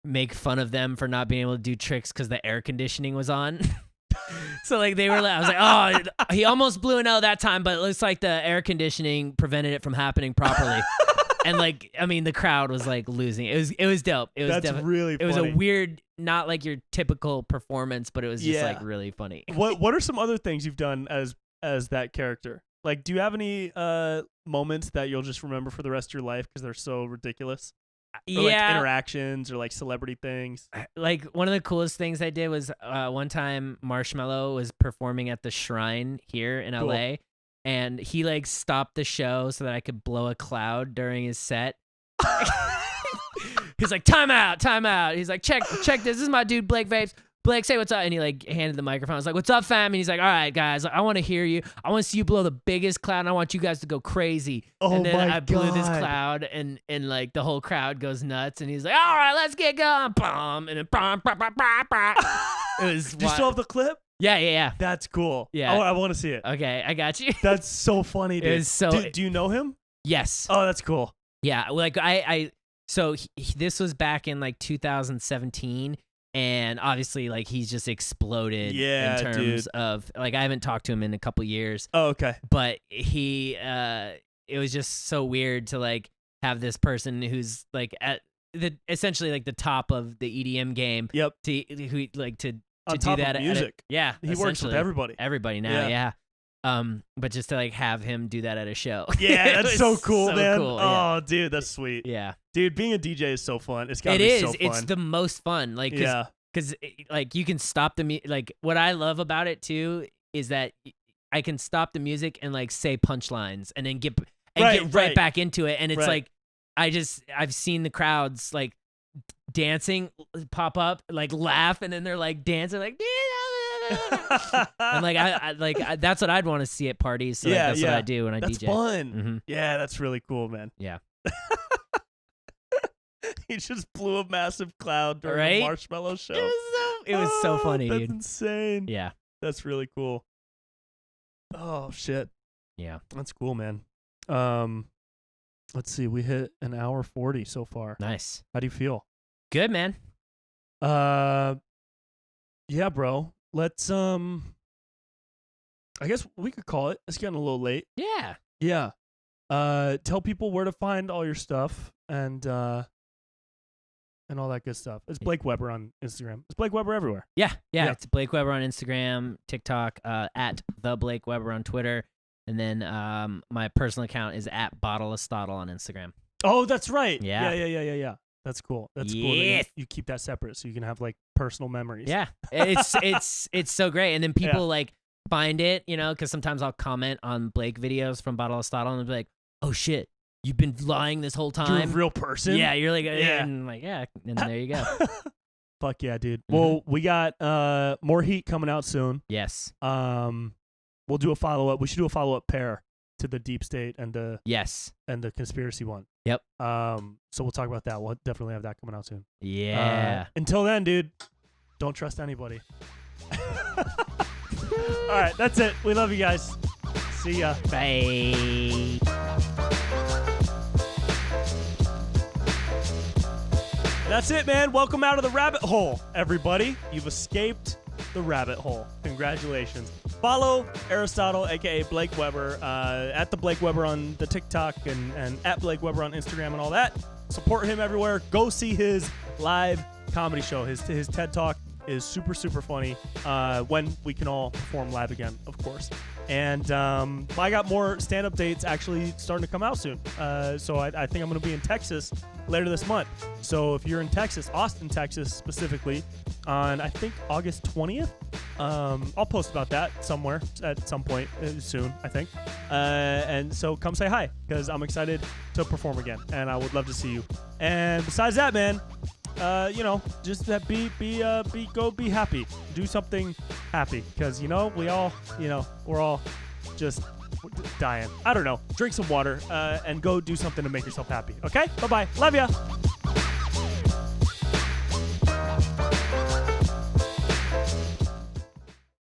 make fun of them for not being able to do tricks because the air conditioning was on. So like they were like, I was like, oh, he almost blew an L that time, but it looks like the air conditioning prevented it from happening properly. And like, I mean, the crowd was like losing. It was dope. It was really funny. It was a weird, not like your typical performance, but it was just like really funny. What are some other things you've done as that character? Like, do you have any moments that you'll just remember for the rest of your life because they're so ridiculous? Or like interactions or like celebrity things. Like one of the coolest things I did was one time Marshmello was performing at the Shrine here in LA, and he like stopped the show so that I could blow a cloud during his set. He's like, time out. He's like, check this. This is my dude Blake Vapes. Blake, say what's up. And he like handed the microphone. I was like, what's up, fam? And he's like, all right, guys, I want to hear you. I want to see you blow the biggest cloud, and I want you guys to go crazy. And then I blew this cloud, and like the whole crowd goes nuts. And he's like, all right, let's get going. Boom. And then it was. Do you still have the clip? Yeah. That's cool. Yeah. Oh, I want to see it. Okay, I got you. That's so funny, dude. It is so. Do you know him? Yes. Oh, that's cool. Yeah, like so this was back in like 2017. And obviously, like, he's just exploded in terms of, like, I haven't talked to him in a couple years. Oh, okay. But it was just so weird to, like, have this person who's, like, at essentially, like, the top of the EDM game. Yep. To do that. Of music. He works with everybody. Everybody now, yeah. But just to, like, have him do that at a show. Yeah, that's so cool, man. Cool, oh, dude, that's sweet. Yeah. Dude, being a DJ is so fun. It's gotta be so fun. It's the most fun. Like, because like you can stop the like what I love about it too is that I can stop the music and like say punchlines and then get right back into it. And it's like I've seen the crowds like dancing pop up, like laugh, and then they're like dancing like and like I that's what I'd want to see at parties. So that's what I do when I DJ. That's fun. Mm-hmm. Yeah, that's really cool, man. Yeah. He just blew a massive cloud during a Marshmello show. It was so funny, that's dude. That's insane. Yeah. That's really cool. Oh, shit. Yeah. That's cool, man. Let's see. We hit an hour 40 so far. Nice. How do you feel? Good, man. Yeah, bro. Let's, I guess we could call it. It's getting a little late. Yeah. Yeah. Tell people where to find all your stuff and all that good stuff. It's Blake Weber on Instagram. It's Blake Weber everywhere. Yeah. It's Blake Weber on Instagram, TikTok, at the Blake Weber on Twitter, and then my personal account is at BottleAstotle on Instagram. Oh, that's right. Yeah. That's cool. That's cool. That you keep that separate so you can have like personal memories. Yeah, it's so great. And then people like find it, you know, because sometimes I'll comment on Blake videos from BottleAstotle and they'll be like, "Oh shit, you've been lying this whole time." You're a real person. Yeah, you're like, and like, and there you go. Fuck yeah, dude. Well, we got more heat coming out soon. Yes. We'll do a follow up. We should do a follow up pair to the Deep State and the conspiracy one. Yep. So we'll talk about that. We'll definitely have that coming out soon. Yeah. Until then, dude, don't trust anybody. All right, that's it. We love you guys. See ya. Bye. That's it, man. Welcome out of the rabbit hole, everybody. You've escaped the rabbit hole. Congratulations. Follow Aristotle, a.k.a. Blake Weber, at the Blake Weber on the TikTok and at Blake Weber on Instagram and all that. Support him everywhere. Go see his live comedy show. His TED Talk is super, super funny when we can all perform live again, of course. And I got more stand-up dates actually starting to come out soon. So I think I'm going to be in Texas later this month. So if you're in Texas, Austin, Texas specifically, on I think August 20th, I'll post about that somewhere at some point soon, I think. And so come say hi because I'm excited to perform again and I would love to see you. And besides that, man, just that go be happy. Do something happy because, we all, we're all just Diane. I don't know. Drink some water and go do something to make yourself happy. Okay? Bye-bye. Love ya.